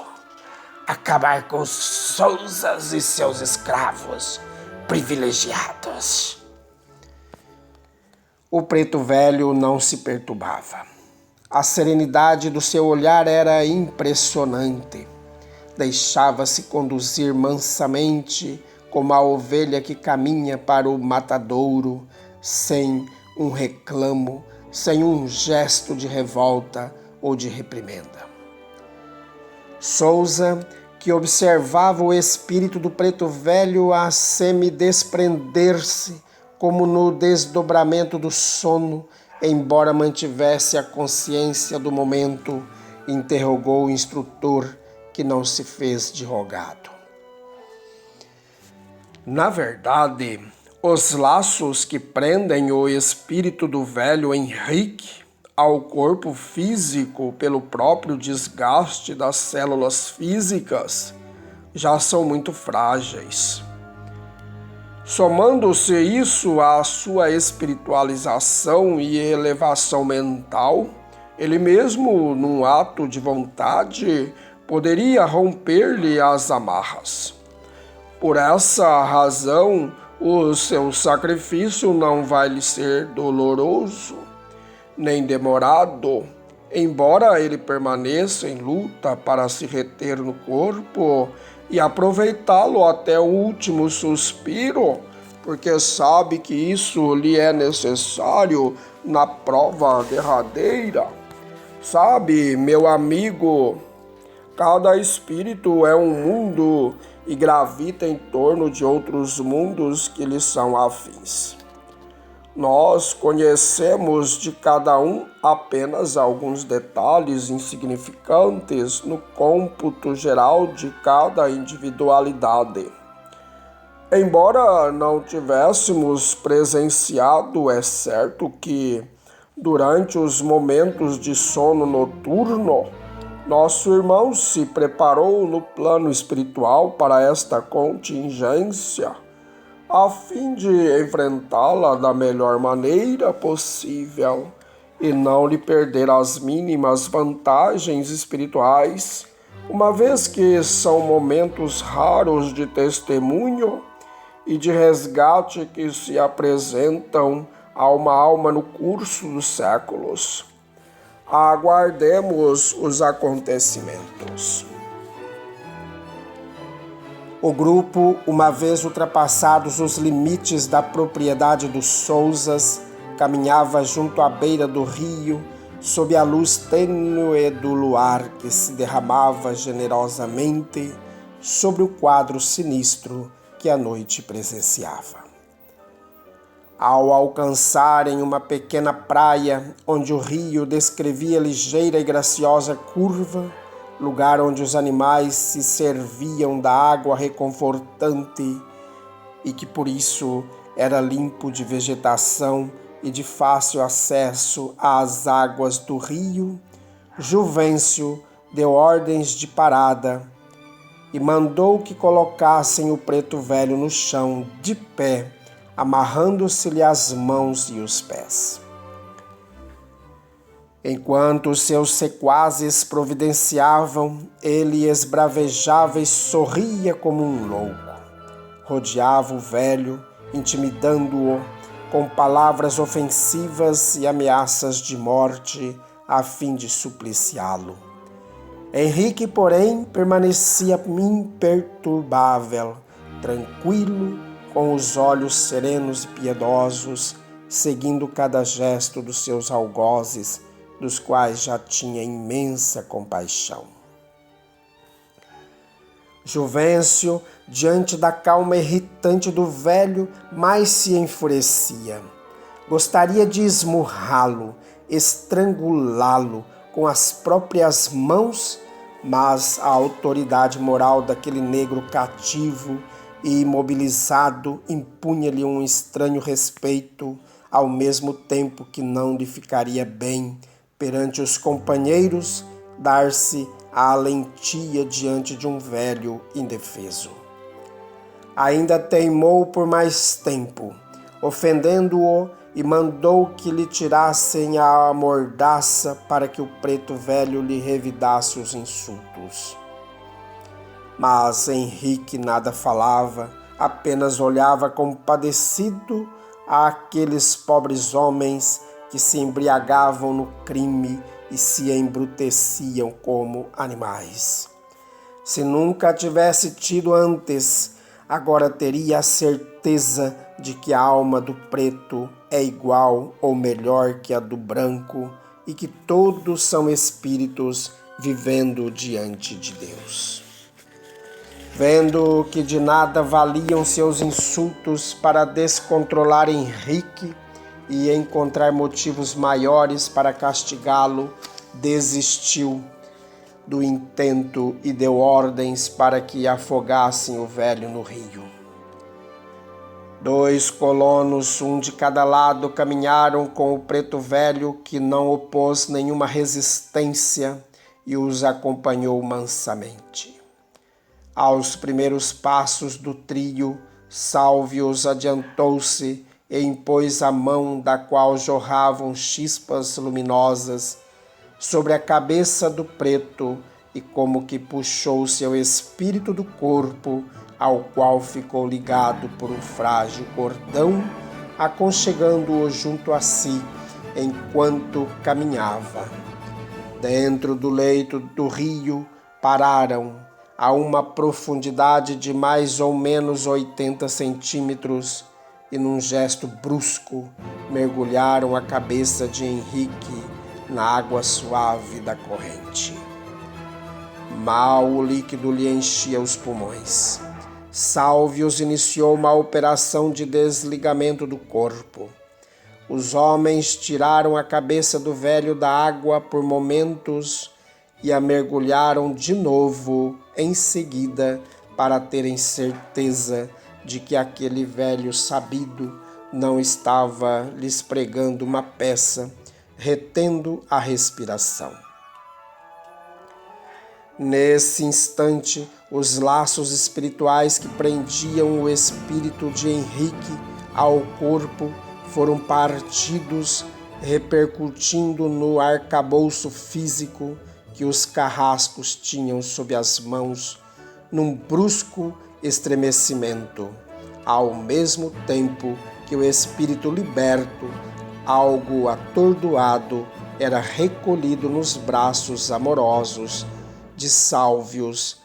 acabar com os Souzas e seus escravos privilegiados." O preto velho não se perturbava. A serenidade do seu olhar era impressionante. Deixava-se conduzir mansamente como a ovelha que caminha para o matadouro, sem um reclamo, sem um gesto de revolta ou de reprimenda. Souza, que observava o espírito do preto velho a semi-desprender-se, como no desdobramento do sono, embora mantivesse a consciência do momento, interrogou o instrutor, que não se fez de rogado. "Na verdade, Os laços que prendem o espírito do velho Henrique ao corpo físico pelo próprio desgaste das células físicas já são muito frágeis. Somando-se isso à sua espiritualização e elevação mental, ele mesmo, num ato de vontade, poderia romper-lhe as amarras. Por essa razão, o seu sacrifício não vai lhe ser doloroso, nem demorado, embora ele permaneça em luta para se reter no corpo e aproveitá-lo até o último suspiro, porque sabe que isso lhe é necessário na prova derradeira. Sabe, meu amigo, cada espírito é um mundo e gravita em torno de outros mundos que lhe são afins. Nós conhecemos de cada um apenas alguns detalhes insignificantes no cômputo geral de cada individualidade. Embora não tivéssemos presenciado, é certo que, durante os momentos de sono noturno, nosso irmão se preparou no plano espiritual para esta contingência, a fim de enfrentá-la da melhor maneira possível e não lhe perder as mínimas vantagens espirituais, uma vez que são momentos raros de testemunho e de resgate que se apresentam a uma alma no curso dos séculos. Aguardemos os acontecimentos. O grupo, uma vez ultrapassados os limites da propriedade dos Sousas, caminhava junto à beira do rio, sob a luz tênue do luar que se derramava generosamente sobre o quadro sinistro que a noite presenciava. Ao alcançarem uma pequena praia, onde o rio descrevia ligeira e graciosa curva, lugar onde os animais se serviam da água reconfortante e que por isso era limpo de vegetação e de fácil acesso às águas do rio, Juvencio deu ordens de parada e mandou que colocassem o preto velho no chão, de pé, amarrando-se-lhe as mãos e os pés. Enquanto seus sequazes providenciavam, ele esbravejava e sorria como um louco. Rodeava o velho, intimidando-o com palavras ofensivas e ameaças de morte, a fim de supliciá-lo. Henrique, porém, permanecia imperturbável, tranquilo, com os olhos serenos e piedosos, seguindo cada gesto dos seus algozes, dos quais já tinha imensa compaixão. Juvencio, diante da calma irritante do velho, mais se enfurecia. Gostaria de esmurrá-lo, estrangulá-lo com as próprias mãos, mas a autoridade moral daquele negro cativo e imobilizado impunha-lhe um estranho respeito, ao mesmo tempo que não lhe ficaria bem perante os companheiros dar-se à lentia diante de um velho indefeso. Ainda teimou por mais tempo, ofendendo-o, e mandou que lhe tirassem a mordaça para que o preto velho lhe revidasse os insultos. Mas Henrique nada falava, apenas olhava compadecido àqueles pobres homens que se embriagavam no crime e se embruteciam como animais. Se nunca tivesse tido antes, agora teria a certeza de que a alma do preto é igual ou melhor que a do branco e que todos são espíritos vivendo diante de Deus. Vendo que de nada valiam seus insultos para descontrolar Henrique e encontrar motivos maiores para castigá-lo, desistiu do intento e deu ordens para que afogassem o velho no rio. 2 colonos, um de cada lado, caminharam com o preto velho, que não opôs nenhuma resistência e os acompanhou mansamente. Aos primeiros passos do trio, Salvius adiantou-se e impôs a mão, da qual jorravam chispas luminosas, sobre a cabeça do preto, e como que puxou seu espírito do corpo, ao qual ficou ligado por um frágil cordão, aconchegando-o junto a si enquanto caminhava. Dentro do leito do rio, pararam a uma profundidade de mais ou menos 80 centímetros e, num gesto brusco, mergulharam a cabeça de Henrique na água suave da corrente. Mal o líquido lhe enchia os pulmões. Salvius iniciou uma operação de desligamento do corpo. Os homens tiraram a cabeça do velho da água por momentos e a mergulharam de novo em seguida, para terem certeza de que aquele velho sabido não estava lhes pregando uma peça, retendo a respiração. Nesse instante, os laços espirituais que prendiam o espírito de Henrique ao corpo foram partidos, repercutindo no arcabouço físico que os carrascos tinham sob as mãos, num brusco estremecimento, ao mesmo tempo que o espírito liberto, algo atordoado, era recolhido nos braços amorosos de Salvius,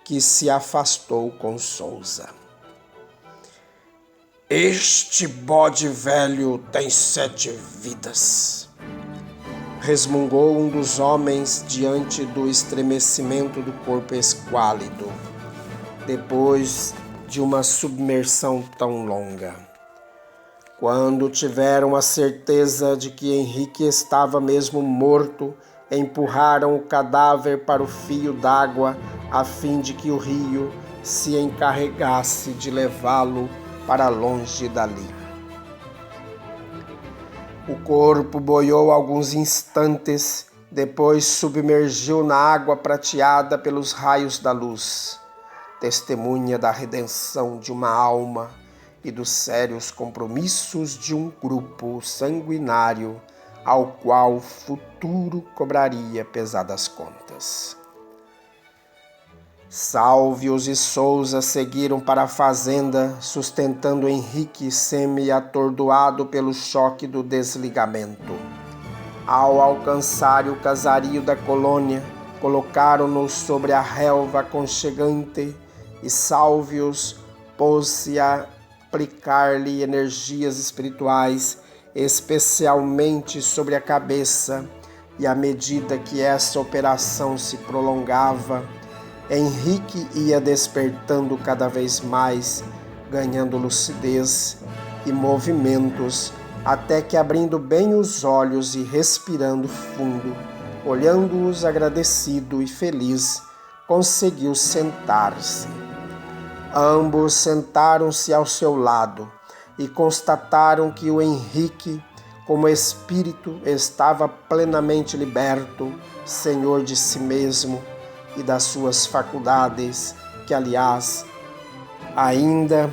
que se afastou com Sousa. Este bode velho tem 7 vidas, resmungou um dos homens diante do estremecimento do corpo esquálido, depois de uma submersão tão longa. Quando tiveram a certeza de que Henrique estava mesmo morto, empurraram o cadáver para o fio d'água, a fim de que o rio se encarregasse de levá-lo para longe dali. O corpo boiou alguns instantes, depois submergiu na água prateada pelos raios da luz, testemunha da redenção de uma alma e dos sérios compromissos de um grupo sanguinário ao qual o futuro cobraria pesadas contas. Salvius e Sousa seguiram para a fazenda, sustentando Henrique semi-atordoado pelo choque do desligamento. Ao alcançarem o casario da colônia, colocaram-no sobre a relva aconchegante e Salvius pôs-se a aplicar-lhe energias espirituais, especialmente sobre a cabeça, e à medida que essa operação se prolongava, Henrique ia despertando cada vez mais, ganhando lucidez e movimentos, até que, abrindo bem os olhos e respirando fundo, olhando-os agradecido e feliz, conseguiu sentar-se. Ambos sentaram-se ao seu lado e constataram que o Henrique, como espírito, estava plenamente liberto, senhor de si mesmo e das suas faculdades, que, aliás, ainda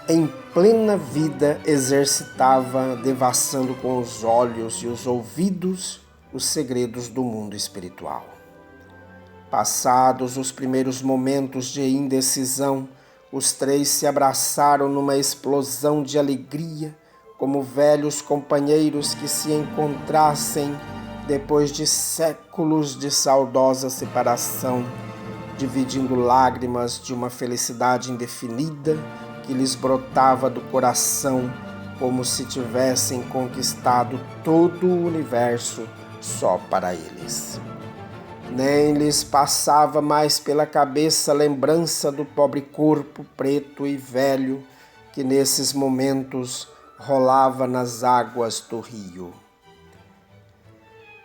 em plena vida exercitava, devassando com os olhos e os ouvidos os segredos do mundo espiritual. Passados os primeiros momentos de indecisão, os 3 se abraçaram numa explosão de alegria, como velhos companheiros que se encontrassem depois de séculos de saudosa separação, dividindo lágrimas de uma felicidade indefinida que lhes brotava do coração, como se tivessem conquistado todo o universo só para eles. Nem lhes passava mais pela cabeça a lembrança do pobre corpo preto e velho que nesses momentos rolava nas águas do rio.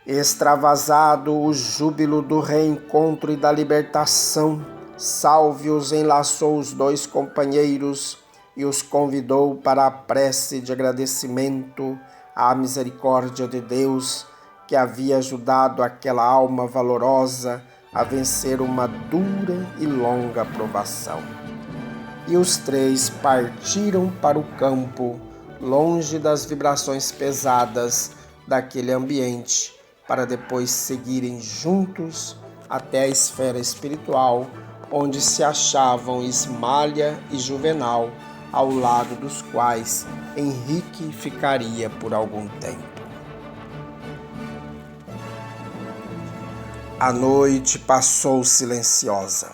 Extravasado o júbilo do reencontro e da libertação, Salvius enlaçou os 2 companheiros e os convidou para a prece de agradecimento à misericórdia de Deus que havia ajudado aquela alma valorosa a vencer uma dura e longa provação. E os três partiram para o campo, longe das vibrações pesadas daquele ambiente, para depois seguirem juntos até a esfera espiritual, onde se achavam Ismália e Juvenal, ao lado dos quais Henrique ficaria por algum tempo. A noite passou silenciosa.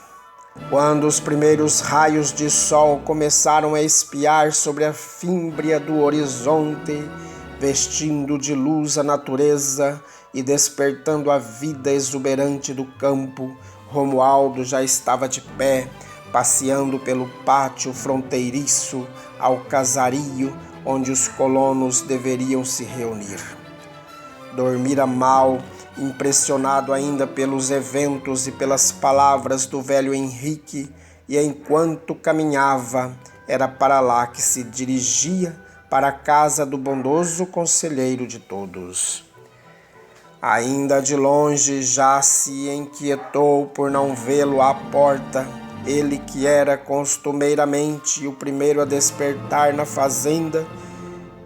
Quando os primeiros raios de sol começaram a espiar sobre a fímbria do horizonte, vestindo de luz a natureza e despertando a vida exuberante do campo, Romualdo já estava de pé, passeando pelo pátio fronteiriço ao casario onde os colonos deveriam se reunir. Dormira mal, impressionado ainda pelos eventos e pelas palavras do velho Henrique, e enquanto caminhava, era para lá que se dirigia, para a casa do bondoso conselheiro de todos. Ainda de longe já se inquietou por não vê-lo à porta, ele que era costumeiramente o primeiro a despertar na fazenda,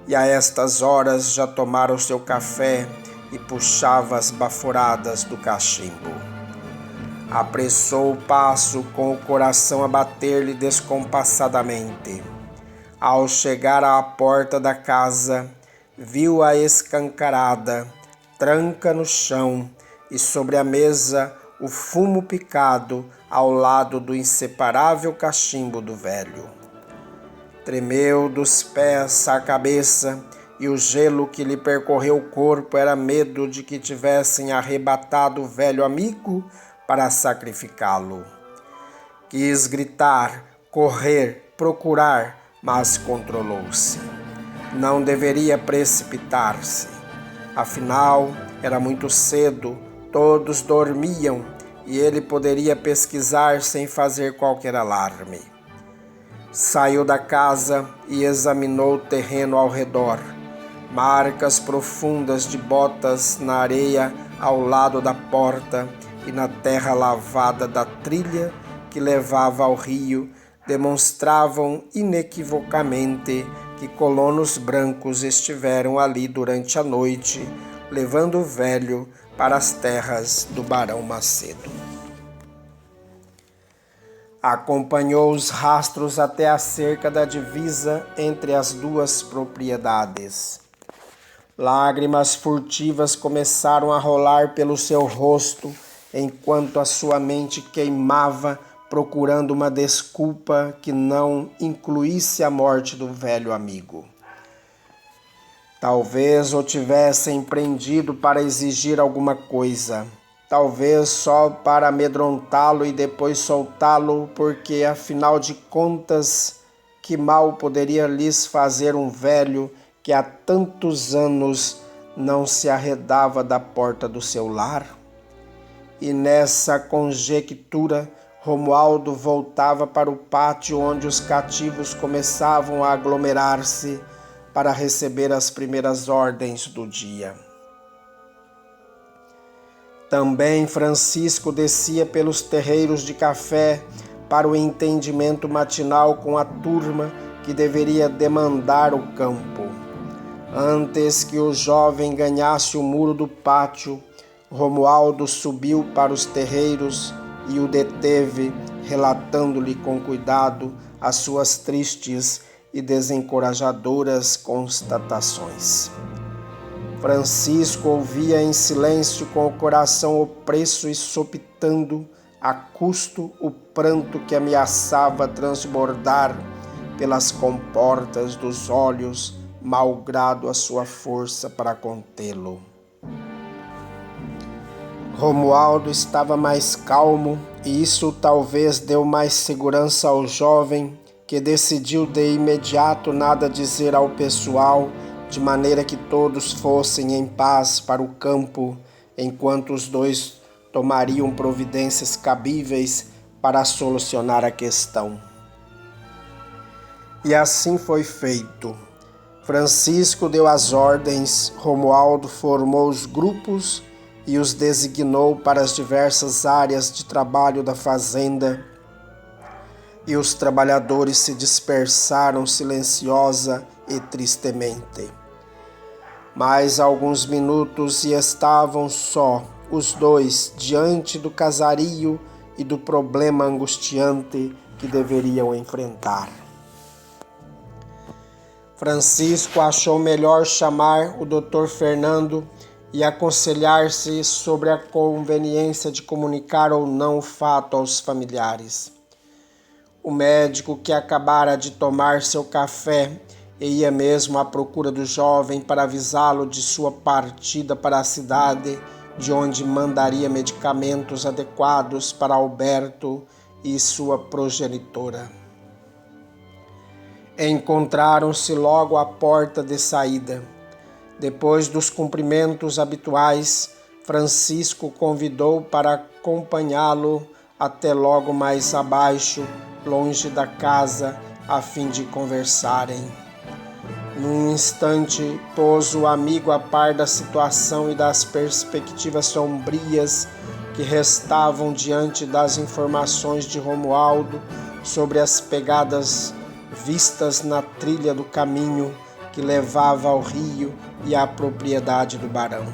e a estas horas já tomara o seu café e puxava as baforadas do cachimbo. Apressou o passo com o coração a bater-lhe descompassadamente. Ao chegar à porta da casa, viu-a escancarada, tranca no chão e sobre a mesa o fumo picado ao lado do inseparável cachimbo do velho. Tremeu dos pés à cabeça e o gelo que lhe percorreu o corpo era medo de que tivessem arrebatado o velho amigo para sacrificá-lo. Quis gritar, correr, procurar, mas controlou-se. Não deveria precipitar-se. Afinal, era muito cedo, todos dormiam e ele poderia pesquisar sem fazer qualquer alarme. Saiu da casa e examinou o terreno ao redor. Marcas profundas de botas na areia ao lado da porta e na terra lavada da trilha que levava ao rio demonstravam inequivocamente que colonos brancos estiveram ali durante a noite, levando o velho para as terras do Barão Macedo. Acompanhou os rastros até a cerca da divisa entre as duas propriedades. Lágrimas furtivas começaram a rolar pelo seu rosto, enquanto a sua mente queimava, procurando uma desculpa que não incluísse a morte do velho amigo. Talvez o tivessem prendido para exigir alguma coisa, talvez só para amedrontá-lo e depois soltá-lo, porque, afinal de contas, que mal poderia lhes fazer um velho que há tantos anos não se arredava da porta do seu lar? E nessa conjectura, Romualdo voltava para o pátio onde os cativos começavam a aglomerar-se para receber as primeiras ordens do dia. Também Francisco descia pelos terreiros de café para o entendimento matinal com a turma que deveria demandar o campo. Antes que o jovem ganhasse o muro do pátio, Romualdo subiu para os terreiros e o deteve, relatando-lhe com cuidado as suas tristes e desencorajadoras constatações. Francisco ouvia em silêncio, com o coração opresso e sopitando a custo o pranto que ameaçava transbordar pelas comportas dos olhos, malgrado a sua força para contê-lo. Romualdo estava mais calmo e isso talvez deu mais segurança ao jovem, que decidiu de imediato nada dizer ao pessoal, de maneira que todos fossem em paz para o campo, enquanto os dois tomariam providências cabíveis para solucionar a questão. E assim foi feito. Francisco deu as ordens, Romualdo formou os grupos e os designou para as diversas áreas de trabalho da fazenda, e os trabalhadores se dispersaram silenciosa e tristemente. Mais alguns minutos e estavam só os dois diante do casario e do problema angustiante que deveriam enfrentar. Francisco achou melhor chamar o Dr. Fernando e aconselhar-se sobre a conveniência de comunicar ou não o fato aos familiares. O médico, que acabara de tomar seu café e ia mesmo à procura do jovem para avisá-lo de sua partida para a cidade, de onde mandaria medicamentos adequados para Alberto e sua progenitora. Encontraram-se logo à porta de saída. Depois dos cumprimentos habituais, Francisco convidou para acompanhá-lo até logo mais abaixo, longe da casa, a fim de conversarem. Num instante, pôs o amigo a par da situação e das perspectivas sombrias que restavam diante das informações de Romualdo sobre as pegadas vistas na trilha do caminho que levava ao rio e à propriedade do barão.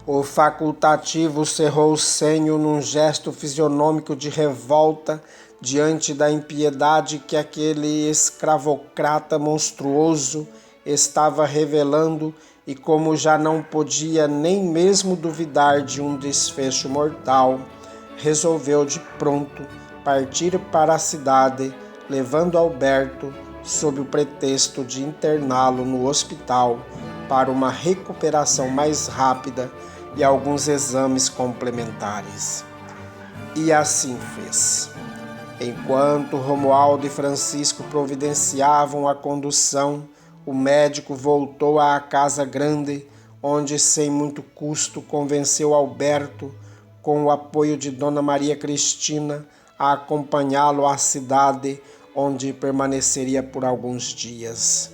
O facultativo cerrou o senho num gesto fisionômico de revolta diante da impiedade que aquele escravocrata monstruoso estava revelando, e como já não podia nem mesmo duvidar de um desfecho mortal, resolveu de pronto partir para a cidade, levando Alberto sob o pretexto de interná-lo no hospital para uma recuperação mais rápida e alguns exames complementares. E assim fez. Enquanto Romualdo e Francisco providenciavam a condução, o médico voltou à casa grande, onde sem muito custo convenceu Alberto, com o apoio de Dona Maria Cristina, a acompanhá-lo à cidade, onde permaneceria por alguns dias.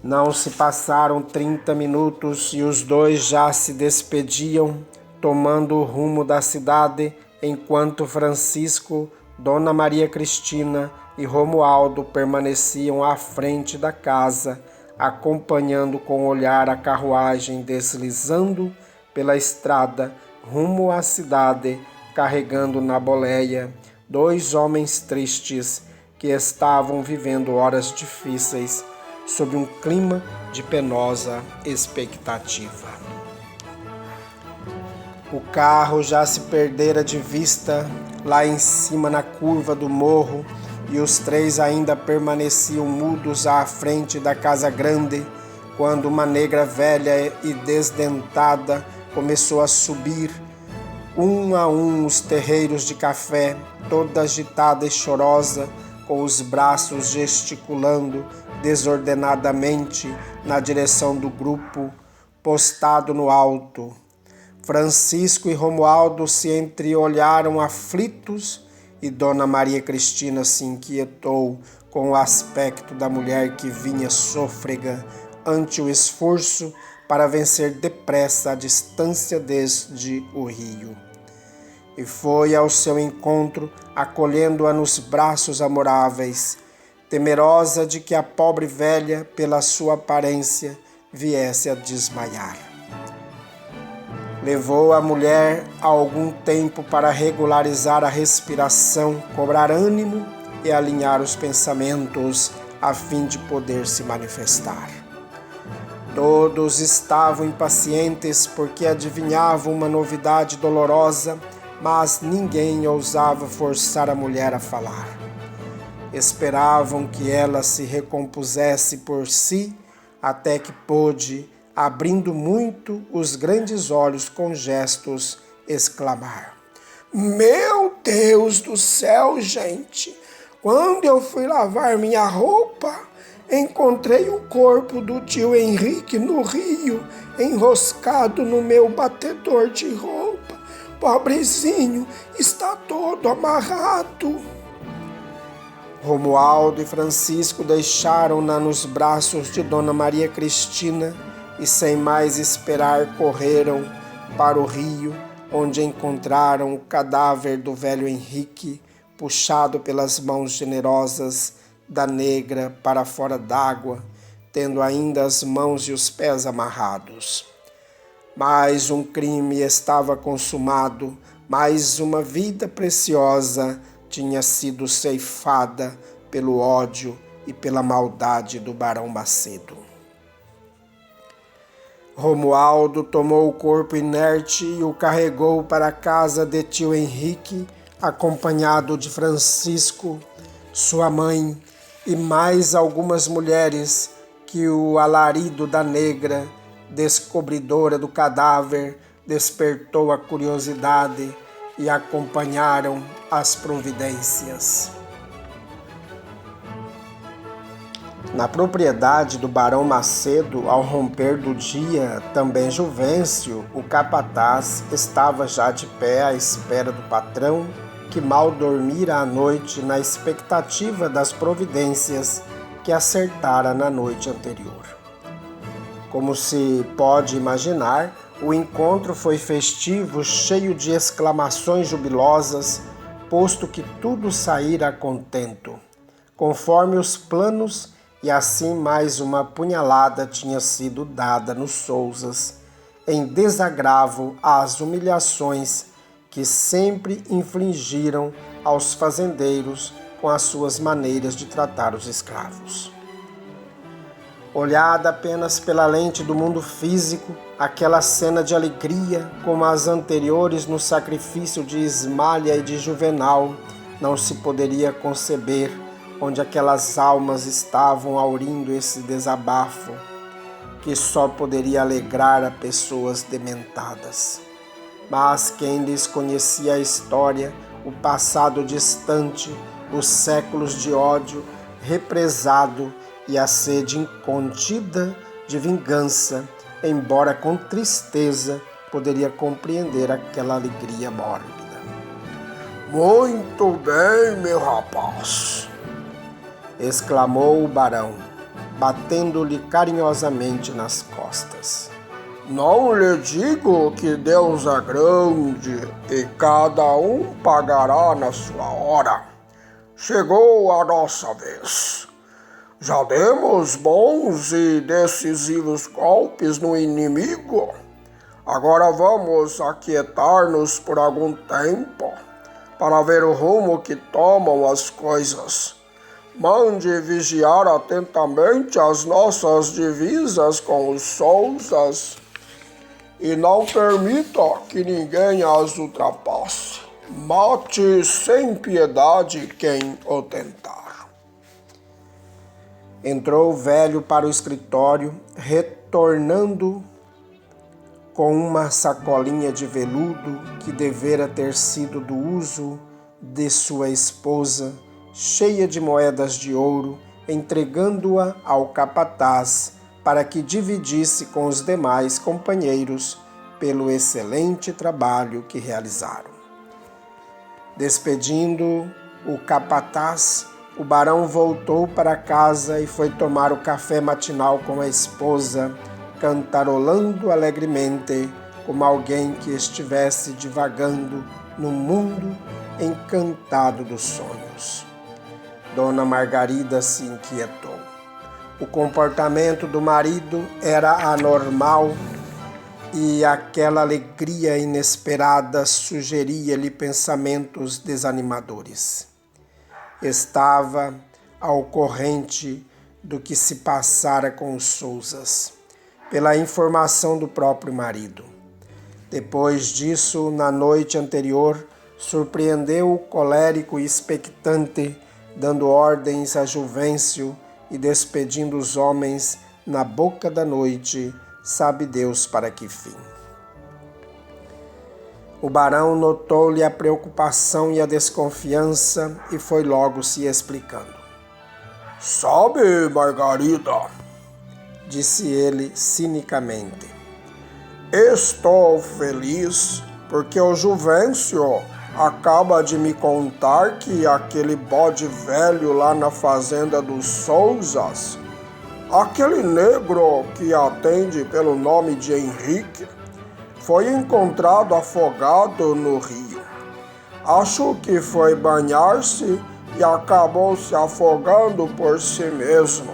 Não se passaram 30 minutos e os dois já se despediam, tomando o rumo da cidade, enquanto Francisco, Dona Maria Cristina e Romualdo permaneciam à frente da casa, acompanhando com o olhar a carruagem deslizando pela estrada rumo à cidade, carregando na boleia 2 homens tristes que estavam vivendo horas difíceis sob um clima de penosa expectativa. O carro já se perdera de vista lá em cima na curva do morro, e os 3 ainda permaneciam mudos à frente da casa grande, quando uma negra velha e desdentada começou a subir um a um os terreiros de café, toda agitada e chorosa, com os braços gesticulando desordenadamente na direção do grupo postado no alto. Francisco e Romualdo se entreolharam aflitos e Dona Maria Cristina se inquietou com o aspecto da mulher que vinha sôfrega ante o esforço para vencer depressa a distância desde o rio. E foi ao seu encontro, acolhendo-a nos braços amoráveis, temerosa de que a pobre velha, pela sua aparência, viesse a desmaiar. Levou a mulher algum tempo para regularizar a respiração, cobrar ânimo e alinhar os pensamentos, a fim de poder se manifestar. Todos estavam impacientes porque adivinhavam uma novidade dolorosa, mas ninguém ousava forçar a mulher a falar. Esperavam que ela se recompusesse por si, até que pôde, abrindo muito os grandes olhos com gestos, exclamar: "Meu Deus do céu, gente! Quando eu fui lavar minha roupa, encontrei o corpo do tio Henrique no rio, enroscado no meu batedor de roupa. Pobrezinho, está todo amarrado." Romualdo e Francisco deixaram-na nos braços de Dona Maria Cristina e, sem mais esperar, correram para o rio, onde encontraram o cadáver do velho Henrique, puxado pelas mãos generosas da negra para fora d'água, tendo ainda as mãos e os pés amarrados. Mais um crime estava consumado, mais uma vida preciosa tinha sido ceifada pelo ódio e pela maldade do Barão Macedo. Romualdo tomou o corpo inerte e o carregou para a casa de tio Henrique, acompanhado de Francisco, sua mãe e mais algumas mulheres que o alarido da negra, descobridora do cadáver, despertou a curiosidade e acompanharam as providências. Na propriedade do Barão Macedo, ao romper do dia, também Juvencio, o capataz, estava já de pé à espera do patrão, que mal dormira à noite na expectativa das providências que acertara na noite anterior. Como se pode imaginar, o encontro foi festivo, cheio de exclamações jubilosas, posto que tudo saíra a contento, conforme os planos, e assim mais uma punhalada tinha sido dada nos Sousas, em desagravo às humilhações que sempre infligiram aos fazendeiros com as suas maneiras de tratar os escravos. Olhada apenas pela lente do mundo físico, aquela cena de alegria, como as anteriores no sacrifício de Ismália e de Juvenal, não se poderia conceber onde aquelas almas estavam aurindo esse desabafo, que só poderia alegrar a pessoas dementadas. Mas quem lhes conhecia a história, o passado distante, os séculos de ódio represado e a sede incontida de vingança, embora com tristeza, poderia compreender aquela alegria mórbida. Muito bem, meu rapaz, exclamou o barão, batendo-lhe carinhosamente nas costas. Não lhe digo que Deus é grande e cada um pagará na sua hora. Chegou a nossa vez. Já demos bons e decisivos golpes no inimigo. Agora vamos aquietar-nos por algum tempo para ver o rumo que tomam as coisas. Mande vigiar atentamente as nossas divisas com os Sousas e não permita que ninguém as ultrapasse. Mate sem piedade quem o tentar. Entrou o velho para o escritório, retornando com uma sacolinha de veludo que devera ter sido do uso de sua esposa, cheia de moedas de ouro, entregando-a ao capataz para que dividisse com os demais companheiros pelo excelente trabalho que realizaram. Despedindo o capataz, o barão voltou para casa e foi tomar o café matinal com a esposa, cantarolando alegremente, como alguém que estivesse divagando no mundo encantado dos sonhos. Dona Margarida se inquietou. O comportamento do marido era anormal e aquela alegria inesperada sugeria-lhe pensamentos desanimadores. Estava ao corrente do que se passara com os Sousas, pela informação do próprio marido. Depois disso, na noite anterior, surpreendeu o colérico e expectante, dando ordens a Juvencio e despedindo os homens na boca da noite, sabe Deus para que fim. O barão notou-lhe a preocupação e a desconfiança e foi logo se explicando. Sabe, Margarida, disse ele cinicamente, estou feliz porque o Juvencio acaba de me contar que aquele bode velho lá na fazenda dos Souzas, aquele negro que atende pelo nome de Henrique, foi encontrado afogado no rio. Acho que foi banhar-se e acabou se afogando por si mesmo.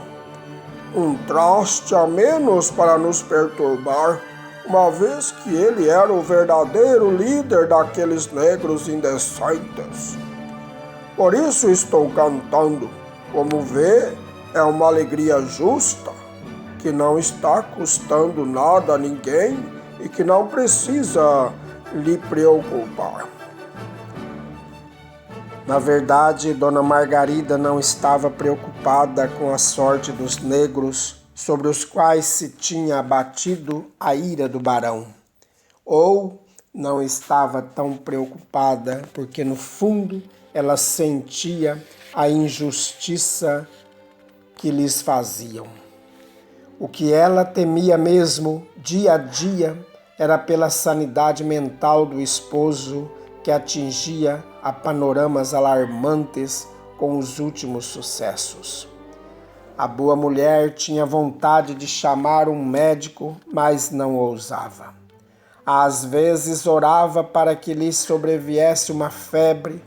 Um traste a menos para nos perturbar, uma vez que ele era o verdadeiro líder daqueles negros indecentes. Por isso estou cantando. Como vê, é uma alegria justa, que não está custando nada a ninguém e que não precisa lhe preocupar. Na verdade, Dona Margarida não estava preocupada com a sorte dos negros sobre os quais se tinha abatido a ira do barão. Ou não estava tão preocupada porque, no fundo, ela sentia a injustiça que lhes faziam. O que ela temia mesmo, dia a dia, era pela sanidade mental do esposo que atingia a panoramas alarmantes com os últimos sucessos. A boa mulher tinha vontade de chamar um médico, mas não ousava. Às vezes orava para que lhe sobreviesse uma febre,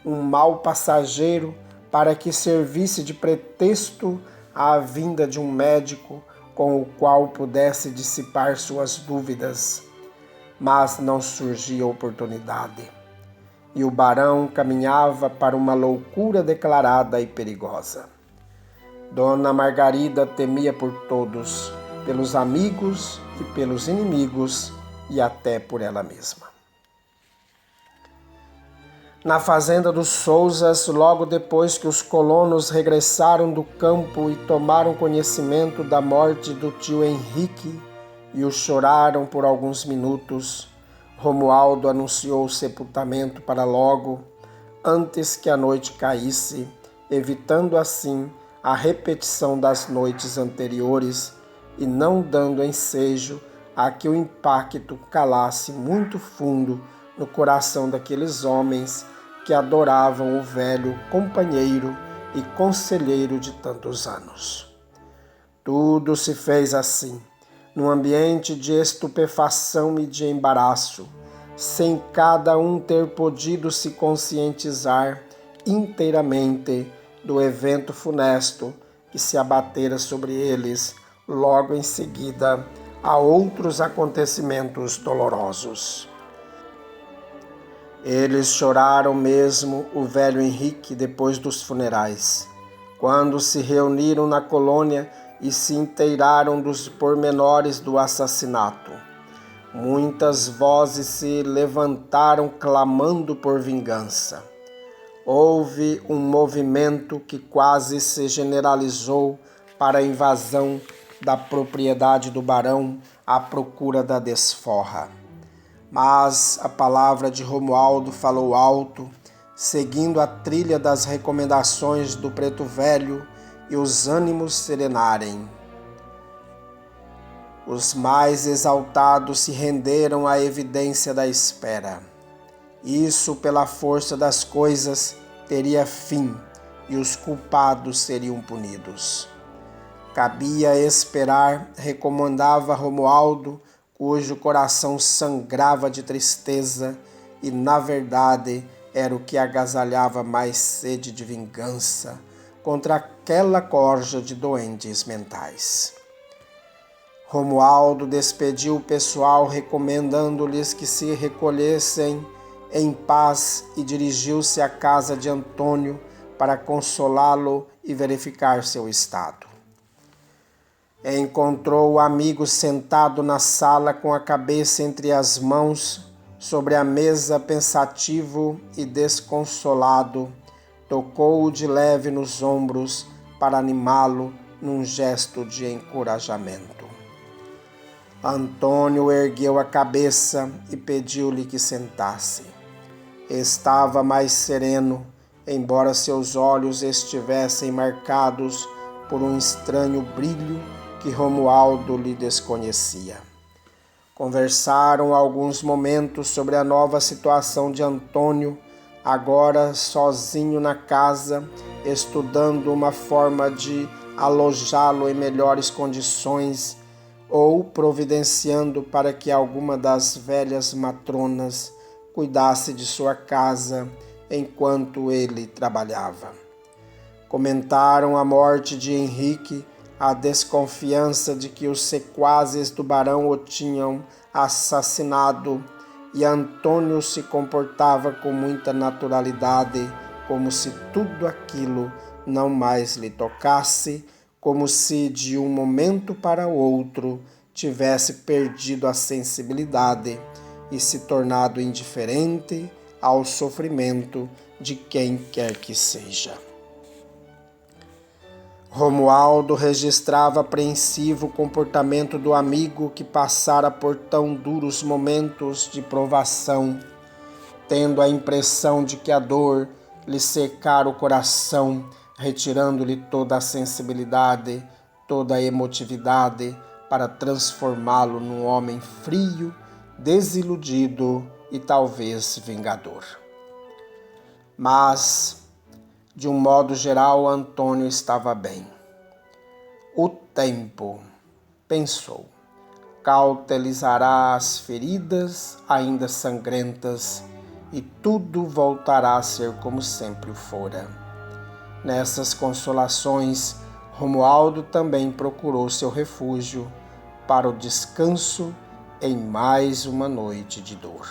um mal passageiro, para que servisse de pretexto à vinda de um médico com o qual pudesse dissipar suas dúvidas. Mas não surgia oportunidade. E o barão caminhava para uma loucura declarada e perigosa. Dona Margarida temia por todos, pelos amigos e pelos inimigos, e até por ela mesma. Na fazenda dos Souzas, logo depois que os colonos regressaram do campo e tomaram conhecimento da morte do tio Henrique e o choraram por alguns minutos, Romualdo anunciou o sepultamento para logo, antes que a noite caísse, evitando assim a repetição das noites anteriores e não dando ensejo a que o impacto calasse muito fundo no coração daqueles homens que adoravam o velho companheiro e conselheiro de tantos anos. Tudo se fez assim, num ambiente de estupefação e de embaraço, sem cada um ter podido se conscientizar inteiramente do evento funesto que se abatera sobre eles logo em seguida a outros acontecimentos dolorosos. Eles choraram mesmo o velho Henrique depois dos funerais, quando se reuniram na colônia e se inteiraram dos pormenores do assassinato. Muitas vozes se levantaram clamando por vingança. Houve um movimento que quase se generalizou para a invasão da propriedade do barão à procura da desforra. Mas a palavra de Romualdo falou alto, seguindo a trilha das recomendações do preto velho, e os ânimos serenarem. Os mais exaltados se renderam à evidência da espera. Isso, pela força das coisas, teria fim e os culpados seriam punidos. Cabia esperar, recomendava Romualdo, cujo coração sangrava de tristeza e, na verdade, era o que agasalhava mais sede de vingança contra aquela corja de doentes mentais. Romualdo despediu o pessoal, recomendando-lhes que se recolhessem em paz e dirigiu-se à casa de Antônio para consolá-lo e verificar seu estado. Encontrou o amigo sentado na sala com a cabeça entre as mãos sobre a mesa, pensativo e desconsolado. Tocou-o de leve nos ombros para animá-lo num gesto de encorajamento. Antônio ergueu a cabeça e pediu-lhe que sentasse. Estava mais sereno, embora seus olhos estivessem marcados por um estranho brilho que Romualdo lhe desconhecia. Conversaram alguns momentos sobre a nova situação de Antônio, agora sozinho na casa, estudando uma forma de alojá-lo em melhores condições ou providenciando para que alguma das velhas matronas cuidasse de sua casa enquanto ele trabalhava. Comentaram a morte de Henrique, a desconfiança de que os sequazes do barão o tinham assassinado, e Antônio se comportava com muita naturalidade, como se tudo aquilo não mais lhe tocasse, como se de um momento para outro tivesse perdido a sensibilidade e se tornado indiferente ao sofrimento de quem quer que seja. Romualdo registrava apreensivo o comportamento do amigo que passara por tão duros momentos de provação, tendo a impressão de que a dor lhe secara o coração, retirando-lhe toda a sensibilidade, toda a emotividade, para transformá-lo num homem frio, desiludido e talvez vingador. Mas, de um modo geral, Antônio estava bem. O tempo, pensou, cautelizará as feridas ainda sangrentas e tudo voltará a ser como sempre o fora. Nessas consolações, Romualdo também procurou seu refúgio para o descanso em mais uma noite de dor.